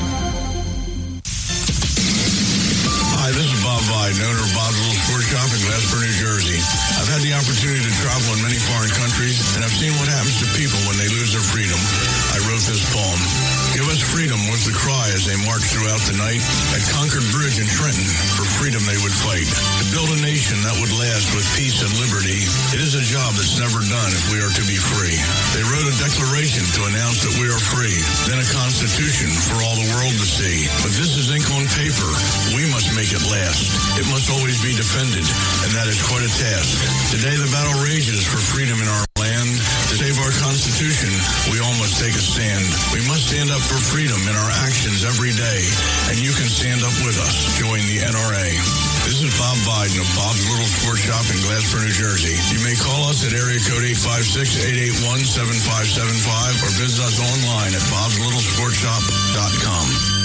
Hi, this is Bob Vide, owner of Bob's Little Sport Shop in Glasper, New Jersey. I've had the opportunity to travel in many foreign countries, and I've seen what happens to people when they lose their freedom. I wrote this poem. Give us freedom was the cry as they marched throughout the night. At Concord Bridge in Trenton, for freedom they would fight. To build a nation that would last with peace and liberty, it is a job that's never done if we are to be free. They wrote a declaration to announce that we are free, then a constitution for all the world to see. But this is ink on paper. We must make it last. It must always be defended, and that is quite a task. Today the battle rages for freedom in our land. To save our Constitution Constitution, we all must take a stand. We must stand up for freedom in our actions every day, and you can stand up with us. Join the NRA. This is Bob Biden of Bob's Little Sports Shop in Glasper, New Jersey. You may call us at area code 856-881-7575 or visit us online at bobslittle.sportshop.com.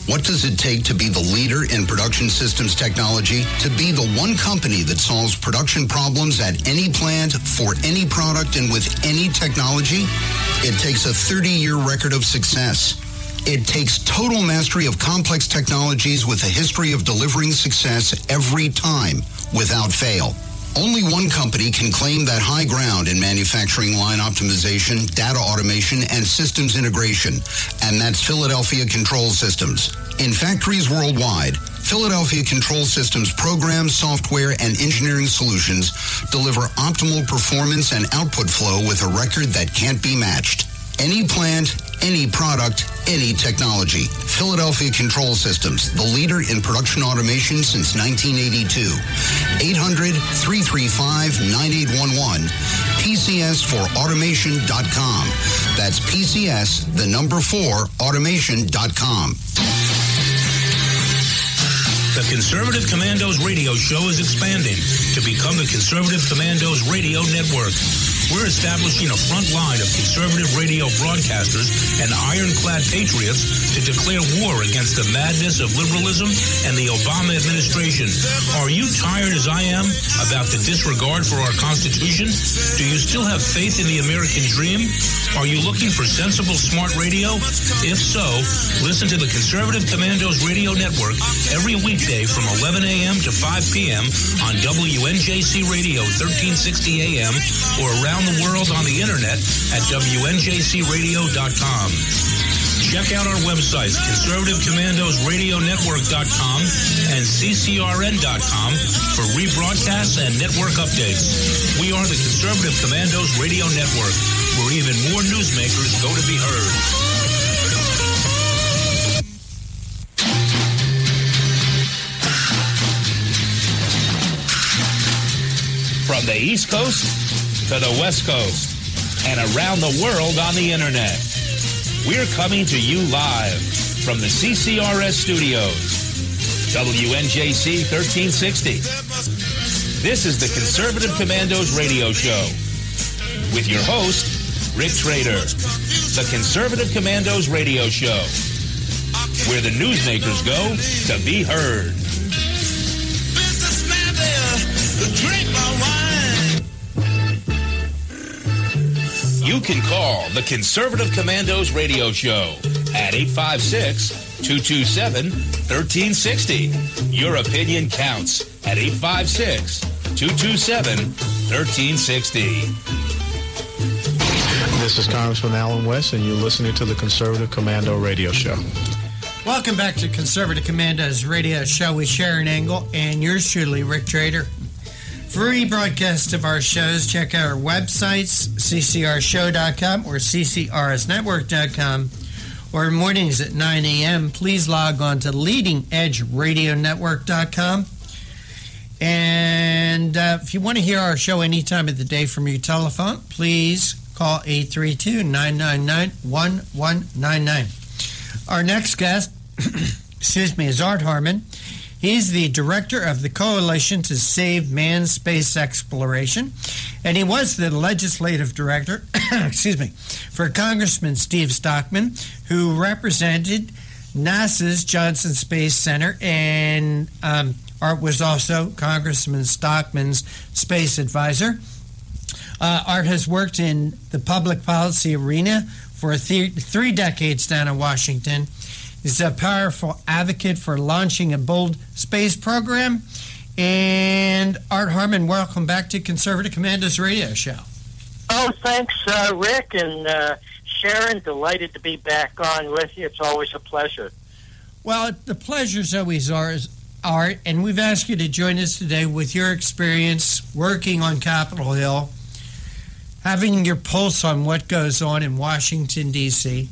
What does it take to be the leader in production systems technology? To be the one company that solves production problems at any plant, for any product, and with any technology? It takes a 30-year record of success. It takes total mastery of complex technologies with a history of delivering success every time, without fail. Only one company can claim that high ground in manufacturing line optimization, data automation, and systems integration, and that's Philadelphia Control Systems. In factories worldwide, Philadelphia Control Systems programs, software, and engineering solutions deliver optimal performance and output flow with a record that can't be matched. Any plant, any product, any technology. Philadelphia Control Systems, the leader in production automation since 1982. 800-335-9811. PCS4automation.com. That's PCS, the number 4, automation.com. The Conservative Commandos radio show is expanding to become the Conservative Commandos Radio Network. We're establishing a front line of conservative radio broadcasters and ironclad patriots to declare war against the madness of liberalism and the Obama administration. Are you tired, as I am, about the disregard for our Constitution? Do you still have faith in the American dream? Are you looking for sensible, smart radio? If so, listen to the Conservative Commandos Radio Network every weekday from 11 a.m. to 5 p.m. on WNJC Radio 1360 a.m. or around the world on the internet at WNJCradio.com. Check out our websites, ConservativeCommandosRadioNetwork.com and CCRN.com for rebroadcasts and network updates. We are the Conservative Commandos Radio Network, where even more newsmakers go to be heard. From the East Coast to the West Coast and around the world on the internet, we're coming to you live from the CCRS studios, WNJC 1360. This is the Conservative Commandos radio show with your host, Rick Trader. The Conservative Commandos radio show, where the newsmakers go to be heard. Businessman there, drink my wine. You can call the Conservative Commandos radio show at 856-227-1360. Your opinion counts at 856-227-1360. This is Congressman Alan West, and you're listening to the Conservative Commando radio show. Welcome back to Conservative Commandos radio show with Sharon Engel and yours truly, Rick Trader. For rebroadcast of our shows, check out our websites, ccrshow.com or ccrsnetwork.com, or mornings at 9 a.m. Please log on to leadingedgeradionetwork.com. And if you want to hear our show any time of the day from your telephone, please call 832-999-1199. Our next guest, is Art Harmon. He's the director of the Coalition to Save Manned Space Exploration, and he was the legislative director, for Congressman Steve Stockman, who represented NASA's Johnson Space Center, and Art was also Congressman Stockman's space advisor. Art has worked in the public policy arena for 3 decades down in Washington. He's a powerful advocate for launching a bold space program. And Art Harmon, welcome back to Conservative Commandos radio show. Oh, thanks, Rick and Sharon. Delighted to be back on with you. It's always a pleasure. Well, the pleasure's always ours, Art, and we've asked you to join us today with your experience working on Capitol Hill, having your pulse on what goes on in Washington, D.C.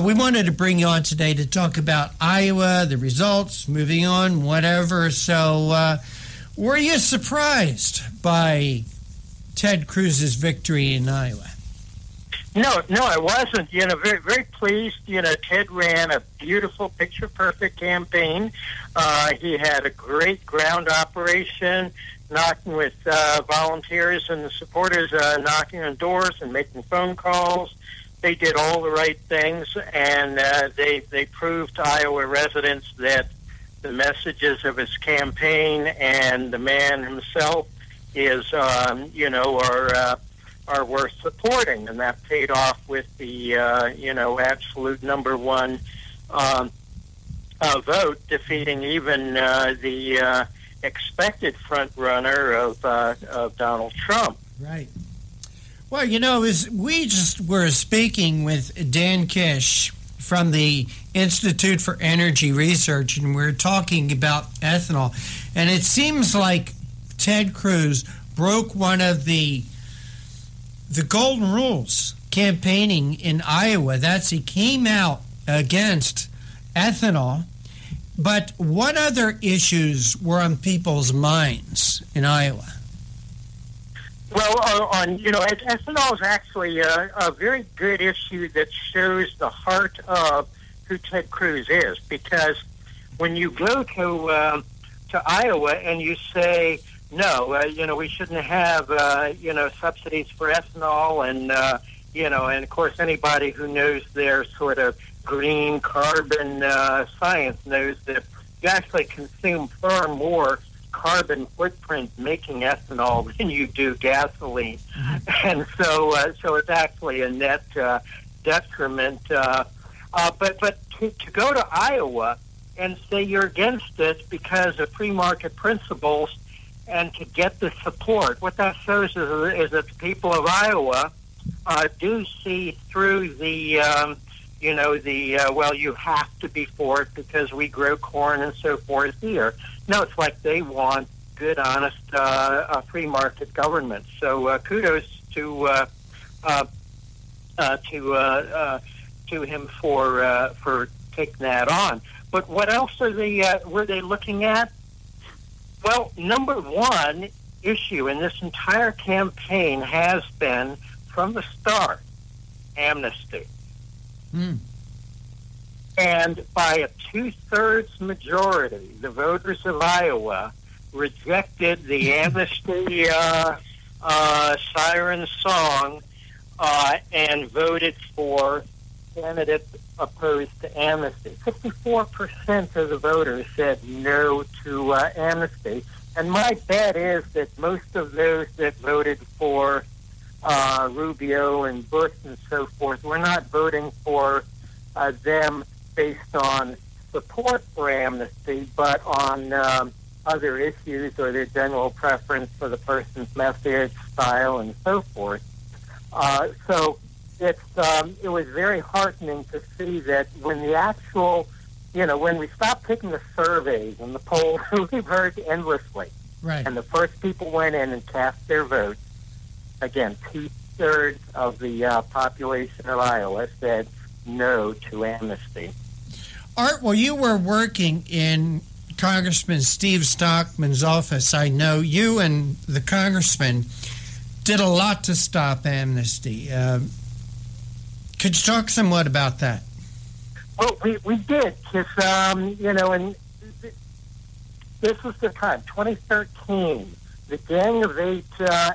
We wanted to bring you on today to talk about Iowa, the results, moving on, whatever. So were you surprised by Ted Cruz's victory in Iowa? No, I wasn't. Very, very pleased. Ted ran a beautiful, picture-perfect campaign. He had a great ground operation, knocking with volunteers and the supporters, knocking on doors and making phone calls. They did all the right things, and they proved to Iowa residents that the messages of his campaign and the man himself is, are worth supporting, and that paid off with the, absolute number one vote, defeating even the expected front runner of Donald Trump. Right. Well, we just were speaking with Dan Kish from the Institute for Energy Research, and we're talking about ethanol, and it seems like Ted Cruz broke one of the golden rules campaigning in Iowa. That's he came out against ethanol. But what other issues were on people's minds in Iowa? Well, ethanol is actually a very good issue that shows the heart of who Ted Cruz is, because when you go to Iowa and you say, no, we shouldn't have, subsidies for ethanol, and, and of course anybody who knows their sort of green carbon science knows that you actually consume far more carbon footprint making ethanol than you do gasoline. And so it's actually a net detriment. But to go to Iowa and say you're against it because of free market principles, and to get the support, what that shows is that the people of Iowa do see through the, well, you have to be for it because we grow corn and so forth here. No, it's like they want good, honest, free market government. So kudos to him for taking that on. But what else were they looking at? Well, number one issue in this entire campaign has been, from the start, amnesty. And by a 2/3 majority, the voters of Iowa rejected the amnesty siren song and voted for candidates opposed to amnesty. 54% of the voters said no to amnesty. And my bet is that most of those that voted for Rubio and Bush and so forth were not voting for them based on support for amnesty, but on other issues or their general preference for the person's message, style, and so forth. So it was very heartening to see that when the actual, when we stopped taking the surveys and the polls, we've heard endlessly. Right. And the first people went in and cast their votes. Again, 2/3 of the population of Iowa said no to amnesty. Art, while you were working in Congressman Steve Stockman's office, I know you and the congressman did a lot to stop amnesty. Could you talk somewhat about that? Well, we did, because, and this was the time, 2013, the Gang of Eight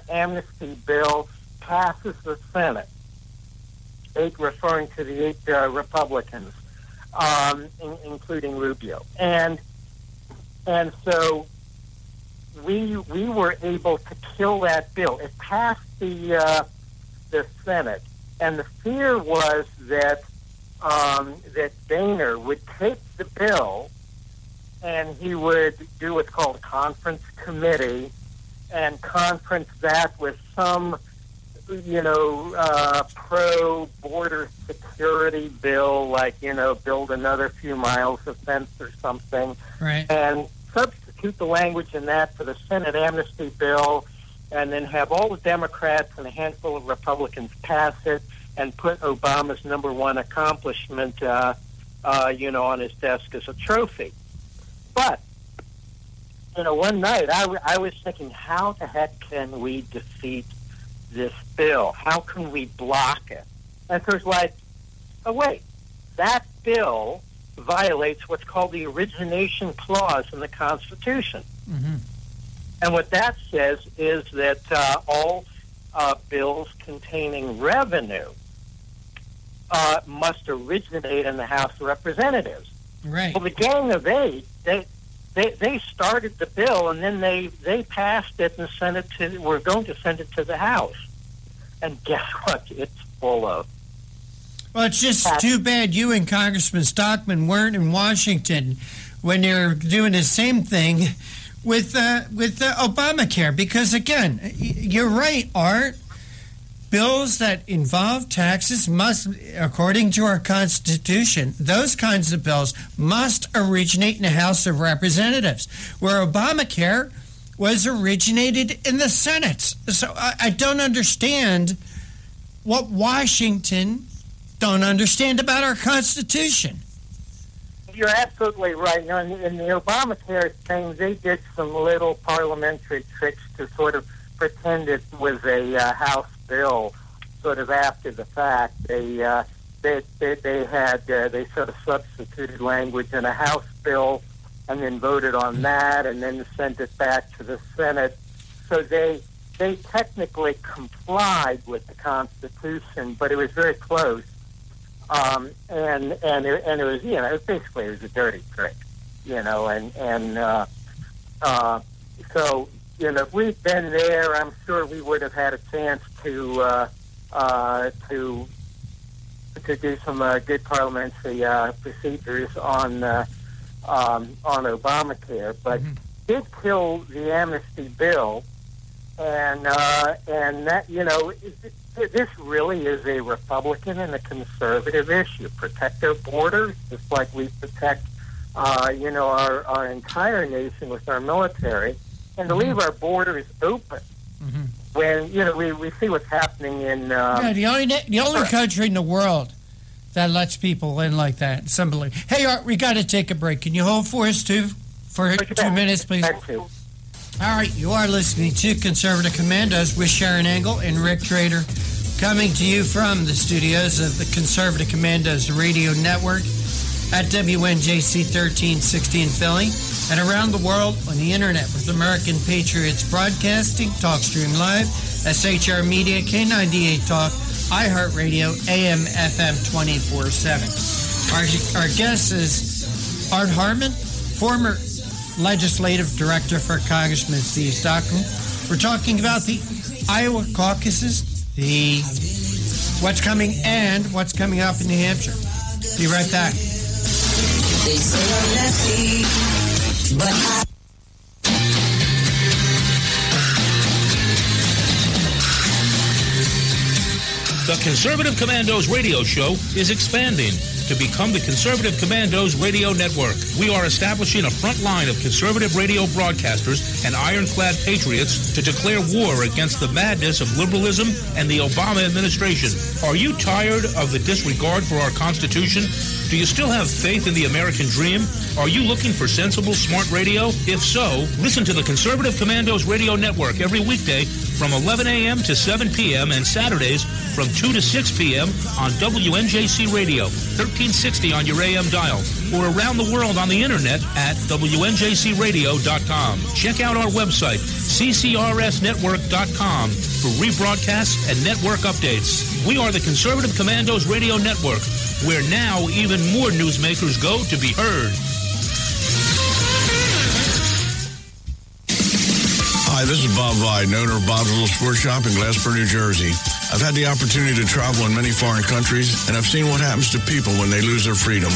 amnesty bill passes the Senate, eight referring to the eight Republicans, including Rubio. And so we were able to kill that bill. It passed the Senate. And the fear was that that Boehner would take the bill and he would do what's called a conference committee and conference that with some, pro-border security bill, like, build another few miles of fence or something. Right. And substitute the language in that for the Senate amnesty bill, and then have all the Democrats and a handful of Republicans pass it and put Obama's number one accomplishment, on his desk as a trophy. But, one night I was thinking, how the heck can we defeat this bill? How can we block it? And so it's like, oh, wait, that bill violates what's called the origination clause in the Constitution. Mm-hmm. And what that says is that all bills containing revenue must originate in the House of Representatives. Right. Well, the Gang of Eight, they started the bill, and then they passed it and sent it to. We're going to send it to the House, and guess what? It's full of. Well, it's just too bad you and Congressman Stockman weren't in Washington when you're doing the same thing with Obamacare, because again, you're right, Art. Bills that involve taxes must, according to our Constitution, those kinds of bills must originate in the House of Representatives, where Obamacare was originated in the Senate. So I don't understand what Washington don't understand about our Constitution. You're absolutely right. You know, in the Obamacare thing, they did some little parliamentary tricks to sort of pretend it was a House bill, sort of after the fact. They sort of substituted language in a House bill, and then voted on that, and then sent it back to the Senate. So they technically complied with the Constitution, but it was very close. And it was, you know, basically it was a dirty trick, you know, so, you know, if we'd been there, I'm sure we would have had a chance to do some good parliamentary procedures on Obamacare, but did kill the amnesty bill, and that, you know, this really is a Republican and a conservative issue. Protect our borders, just like we protect, you know, our entire nation with our military, and to leave our borders open. When, you know, we see what's happening in... the only country in the world that lets people in like that. It's unbelievable. Hey, Art, we got to take a break. Can you hold for us, for 2 minutes, please? All right, you are listening to Conservative Commandos with Sharon Engel and Rick Trader, coming to you from the studios of the Conservative Commandos Radio Network at WNJC 1360 in Philly and around the world on the internet with American Patriots Broadcasting, TalkStream Live, SHR Media, K98 Talk, iHeartRadio, AM, FM 24/7. Our guest is Art Harmon, former Legislative Director for Congressman Steve Stockman. We're talking about the Iowa caucuses, what's coming and what's coming up in New Hampshire. Be right back. They say I'm nasty, but The Conservative Commandos radio show is expanding to become the Conservative Commandos Radio Network. We are establishing a front line of conservative radio broadcasters and ironclad patriots to declare war against the madness of liberalism and the Obama administration. Are you tired of the disregard for our Constitution? Do you still have faith in the American dream? Are you looking for sensible, smart radio? If so, listen to the Conservative Commandos Radio Network every weekday from 11 a.m. to 7 p.m. and Saturdays from 2 to 6 p.m. on WNJC Radio, 1360 on your AM dial, or around the world on the internet at WNJCradio.com. Check out our website, CCRSnetwork.com, for rebroadcasts and network updates. We are the Conservative Commandos Radio Network, where now even more newsmakers go to be heard. Hi, this is Bob Vide, owner of Bob's Little Sports Shop in Glassboro, New Jersey. I've had the opportunity to travel in many foreign countries, and I've seen what happens to people when they lose their freedom.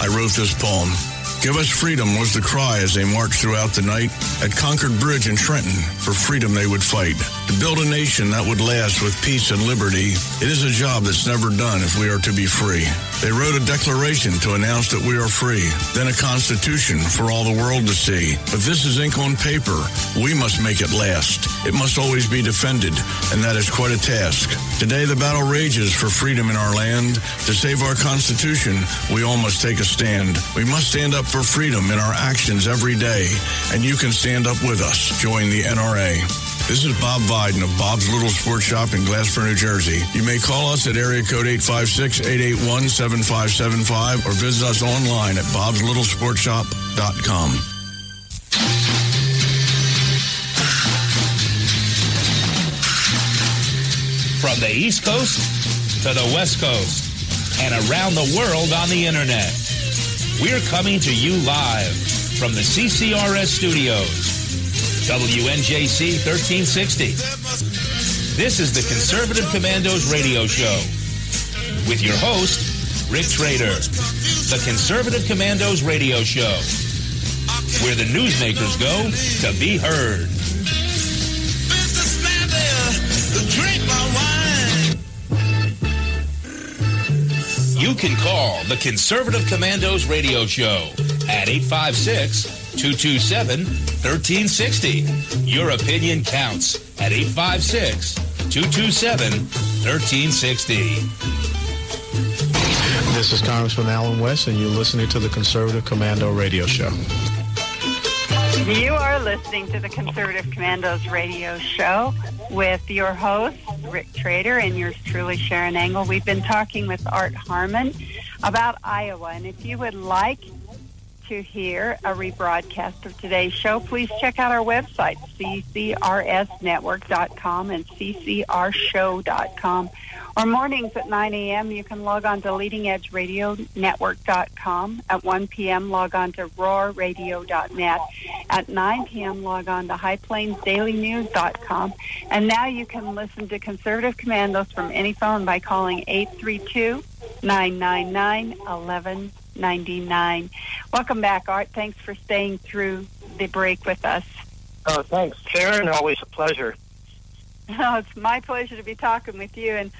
I wrote this poem. Give us freedom was the cry as they marched throughout the night. At Concord Bridge in Trenton, for freedom they would fight. To build a nation that would last with peace and liberty, it is a job that's never done if we are to be free. They wrote a declaration to announce that we are free, then a constitution for all the world to see. But this is ink on paper. We must make it last. It must always be defended, and that is quite a task. Today the battle rages for freedom in our land. To save our Constitution, we all must take a stand. We must stand up for freedom in our actions every day, and you can stand up with us. Join the NRA. This is Bob Biden of Bob's Little Sports Shop in Glasper, New Jersey. You may call us at area code 856-881-7575 or visit us online at bobslittle.sportshop.com. From the East Coast to the West Coast and around the world on the Internet, we're coming to you live from the CCRS studios. WNJC 1360. This is the Conservative Commandos radio show with your host, Rick Trader. The Conservative Commandos radio show, where the newsmakers go to be heard. You can call the Conservative Commandos radio show at 856-227-1360. Your opinion counts at 856-227-1360. This is Congressman Alan West, and you're listening to the Conservative Commando radio show. You are listening to the Conservative Commandos radio show with your host, Rick Trader, and yours truly, Sharon Engel. We've been talking with Art Harmon about Iowa, and if you would like to hear a rebroadcast of today's show, please check out our website, ccrsnetwork.com and ccrshow.com. Or mornings at 9 a.m., you can log on to leadingedgeradionetwork.com. At 1 p.m., log on to roarradio.net. At 9 p.m., log on to highplainsdailynews.com. And now you can listen to Conservative Commandos from any phone by calling 832-999-1199. Welcome back, Art. Thanks for staying through the break with us. Oh, thanks, Sharon. Always a pleasure. Oh, it's my pleasure to be talking with you and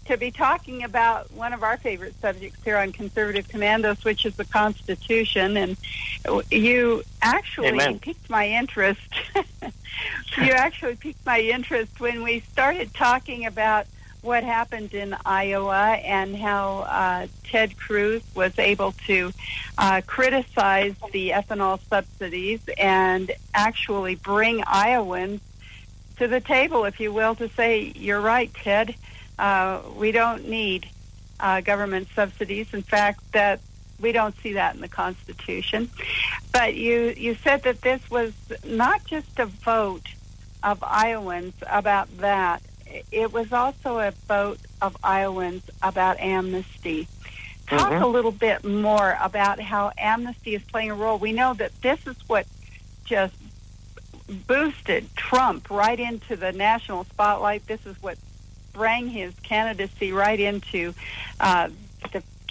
to be talking about one of our favorite subjects here on Conservative Commandos, which is the Constitution. And you actually piqued my interest. You actually piqued my interest when we started talking about what happened in Iowa and how Ted Cruz was able to criticize the ethanol subsidies and actually bring Iowans to the table, if you will, to say, you're right, Ted, we don't need government subsidies. In fact, that we don't see that in the Constitution. But you said that this was not just a vote of Iowans about that. It was also a vote of Iowans about amnesty. Talk a little bit more about how amnesty is playing a role. We know that this is what just boosted Trump right into the national spotlight. This is what brought his candidacy right into the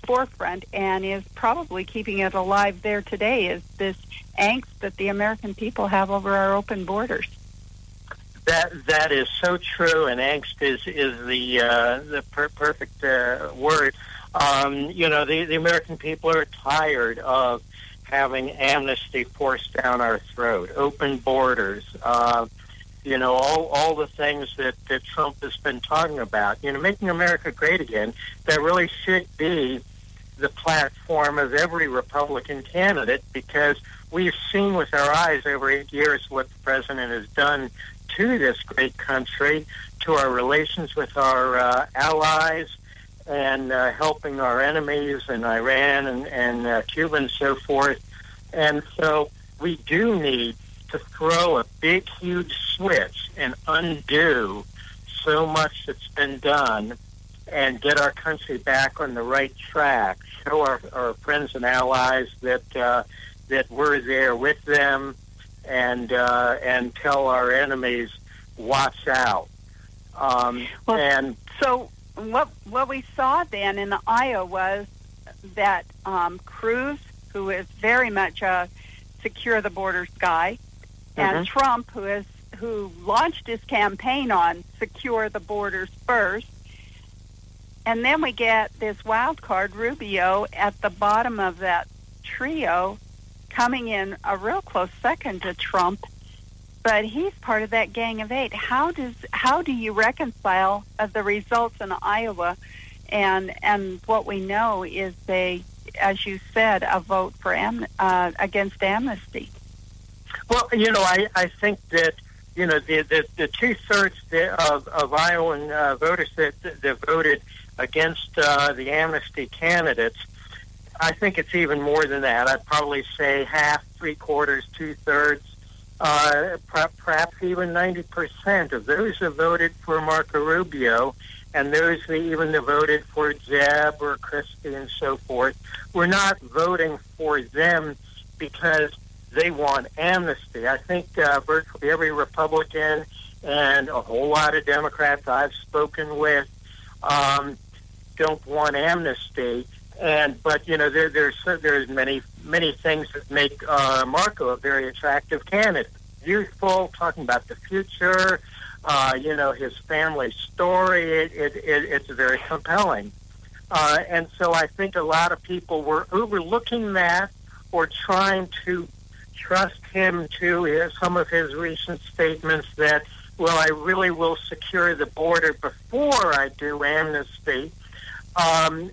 forefront and is probably keeping it alive there today, is this angst that the American people have over our open borders. That is so true, and angst is the perfect word. The American people are tired of having amnesty forced down our throat, open borders, all the things that Trump has been talking about. Making America great again, that really should be the platform of every Republican candidate, because we've seen with our eyes over 8 years what the president has done to this great country, to our relations with our allies, and helping our enemies in Iran and Cuba and so forth. And so we do need to throw a big, huge switch and undo so much that's been done and get our country back on the right track, show our friends and allies that we're there with them, and tell our enemies, watch out. So what we saw then in Iowa was that Cruz, who is very much a secure the borders guy, and Trump, who launched his campaign on secure the borders first, and then we get this wild card, Rubio, at the bottom of that trio, coming in a real close second to Trump, but he's part of that Gang of Eight. How do you reconcile the results in Iowa and what we know is as you said, a vote for against amnesty? Well, I think that the 2/3 of Iowan voters that voted against the amnesty candidates, I think it's even more than that. I'd probably say half, 3/4, 2/3, perhaps even 90% of those who voted for Marco Rubio, and those who even voted for Jeb or Christie and so forth, were not voting for them because they want amnesty. I think virtually every Republican and a whole lot of Democrats I've spoken with don't want amnesty. But there's many things that make Marco a very attractive candidate. Youthful, talking about the future, his family story. It's very compelling, and so I think a lot of people were overlooking that or trying to trust him to some of his recent statements that, well, I really will secure the border before I do amnesty, and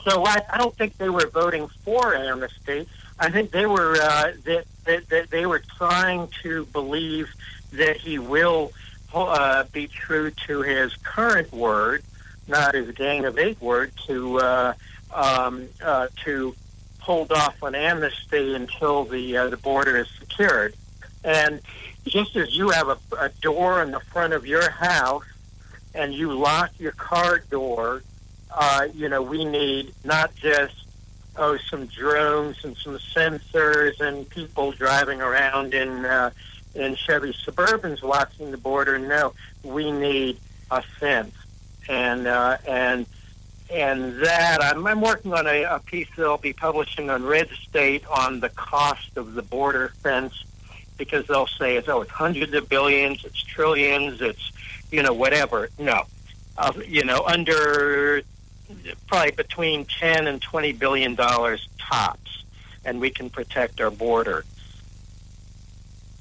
so I don't think they were voting for amnesty. I think they were that they were trying to believe that he will be true to his current word, not his Gang of Eight word, to hold off on amnesty until the border is secured. And just as you have a door in the front of your house and you lock your car door, we need not just some drones and some sensors and people driving around in Chevy Suburbans watching the border. No, we need a fence, and that I'm working on a piece that I'll be publishing on Red State on the cost of the border fence, because they'll say it's hundreds of billions, it's trillions, it's whatever. No, under probably between $10 and $20 billion tops, and we can protect our border.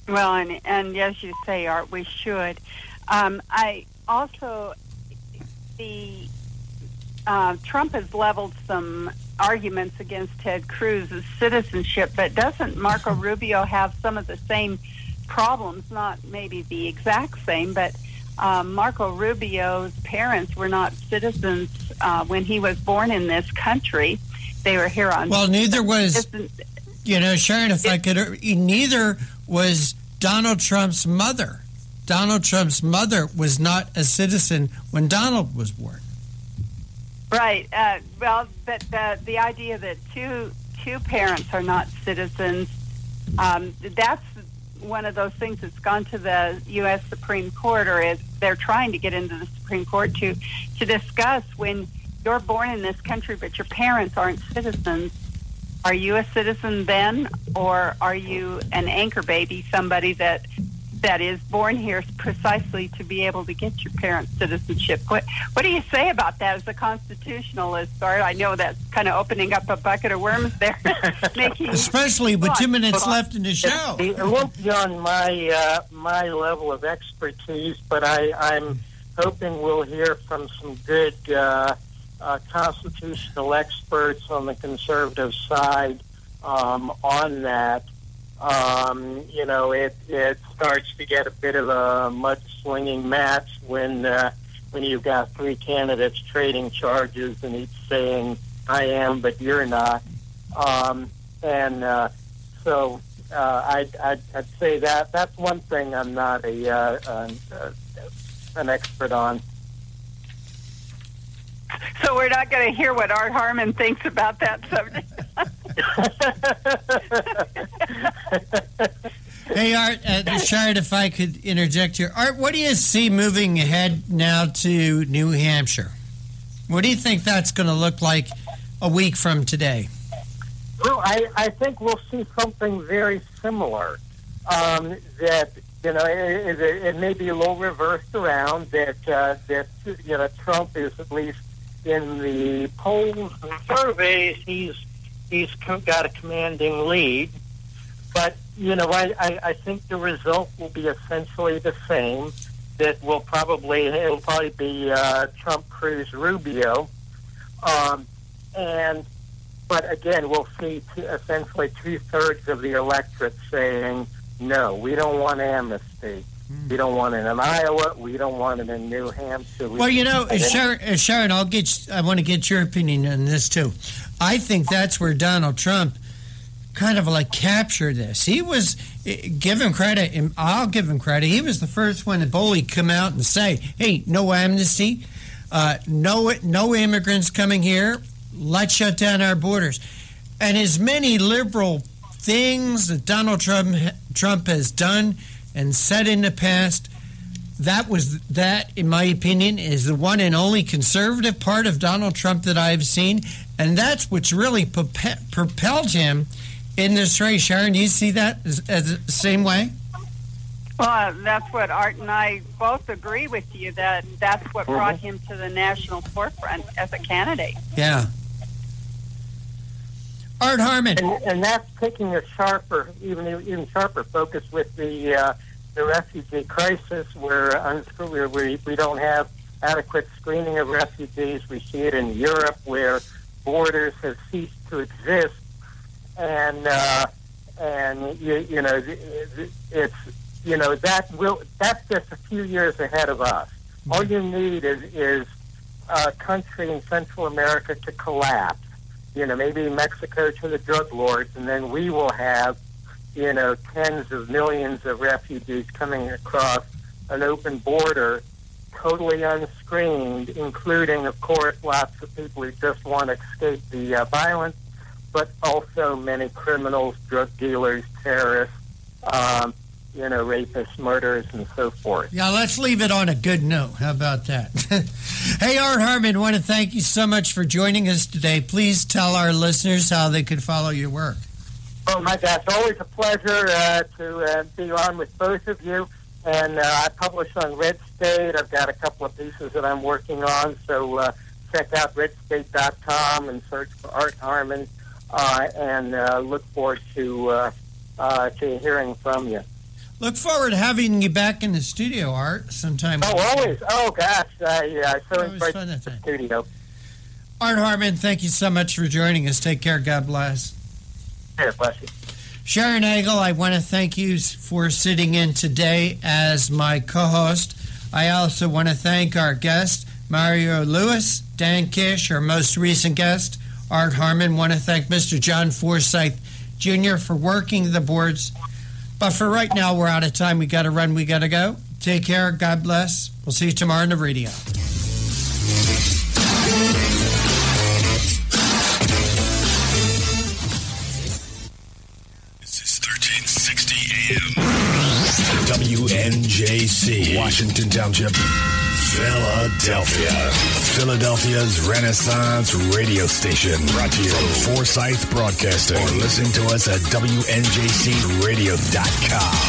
Well, and as you say, Art, we should. I also, Trump has leveled some arguments against Ted Cruz's citizenship, but doesn't Marco Rubio have some of the same problems? Not maybe the exact same, but Marco Rubio's parents were not citizens when he was born in this country. They were here on... Well, neither was, Sharon, if I could... Neither was Donald Trump's mother. Donald Trump's mother was not a citizen when Donald was born. Right. But the idea that two parents are not citizens, that's one of those things that's gone to the U.S. Supreme Court, or is they're trying to get into the Supreme Court to discuss when you're born in this country but your parents aren't citizens. Are you a citizen then, or are you an anchor baby, somebody that is born here precisely to be able to get your parents' citizenship? What do you say about that as a constitutionalist, Art? I know that's kind of opening up a bucket of worms there. Especially with 2 minutes left in the show. It won't be on my level of expertise, but I'm hoping we'll hear from some good constitutional experts on the conservative side on that. It starts to get a bit of a mudslinging match when you've got three candidates trading charges and each saying, I am, but you're not. So I'd say that's one thing I'm not an expert on. So we're not going to hear what Art Harmon thinks about that subject. Hey, Art, Sharon, if I could interject here. Art, what do you see moving ahead now to New Hampshire? What do you think that's going to look like a week from today? Well, I think we'll see something very similar. That it may be a little reversed around. That Trump is, at least in the polls and surveys, he's got a commanding lead. But I think the result will be essentially the same. That it'll probably be Trump, Cruz, Rubio, but again, we'll see essentially 2/3 of the electorate saying No, we don't want amnesty. We don't want it in Iowa. We don't want it in New Hampshire. Well, Sharon, I want to get your opinion on this too. I think that's where Donald Trump kind of like captured this. He was, give him credit, and I'll give him credit. He was the first one to boldly come out and say, "Hey, no amnesty, no immigrants coming here. Let's shut down our borders." And as many liberal things that Donald Trump has done and said in the past, that, in my opinion, is the one and only conservative part of Donald Trump that I've seen, and that's what's really propelled him in this race. Sharon, do you see that as the same way? Well, that's what Art and I both agree with you, that's what brought him to the national forefront as a candidate. Yeah. Art Harmon. And that's taking a sharper, even sharper focus with the refugee crisis, where we don't have adequate screening of refugees. We see it in Europe, where borders have ceased to exist, and that's just a few years ahead of us. All you need is a country in Central America to collapse. Maybe Mexico to the drug lords, and then we will have, tens of millions of refugees coming across an open border, totally unscreened, including, of course, lots of people who just want to escape the violence, but also many criminals, drug dealers, terrorists, rapists, murderers, and so forth. Yeah, let's leave it on a good note. How about that? Hey, Art Harmon, I want to thank you so much for joining us today. Please tell our listeners how they could follow your work. Oh, my gosh, always a pleasure to be on with both of you. And I publish on Red State. I've got a couple of pieces that I'm working on, so check out redstate.com and search for Art Harmon, and look forward to hearing from you. Look forward to having you back in the studio, Art, sometime. Oh, always. Oh, gosh. I so enjoyed the studio. Art Harmon, thank you so much for joining us. Take care. God bless. Yeah, bless you. Sharon Agel, I want to thank you for sitting in today as my co-host. I also want to thank our guest, Mario Lewis, Dan Kish, our most recent guest, Art Harmon. Want to thank Mr. John Forsyth Jr. for working the boards. But for right now, we're out of time. We got to run. We got to go. Take care. God bless. We'll see you tomorrow on the radio. This is 1360 AM. WNJC. Washington Township, Philadelphia. Philadelphia's Renaissance radio station. Brought to you from Forsyth Broadcasting. Or listen to us at WNJCradio.com.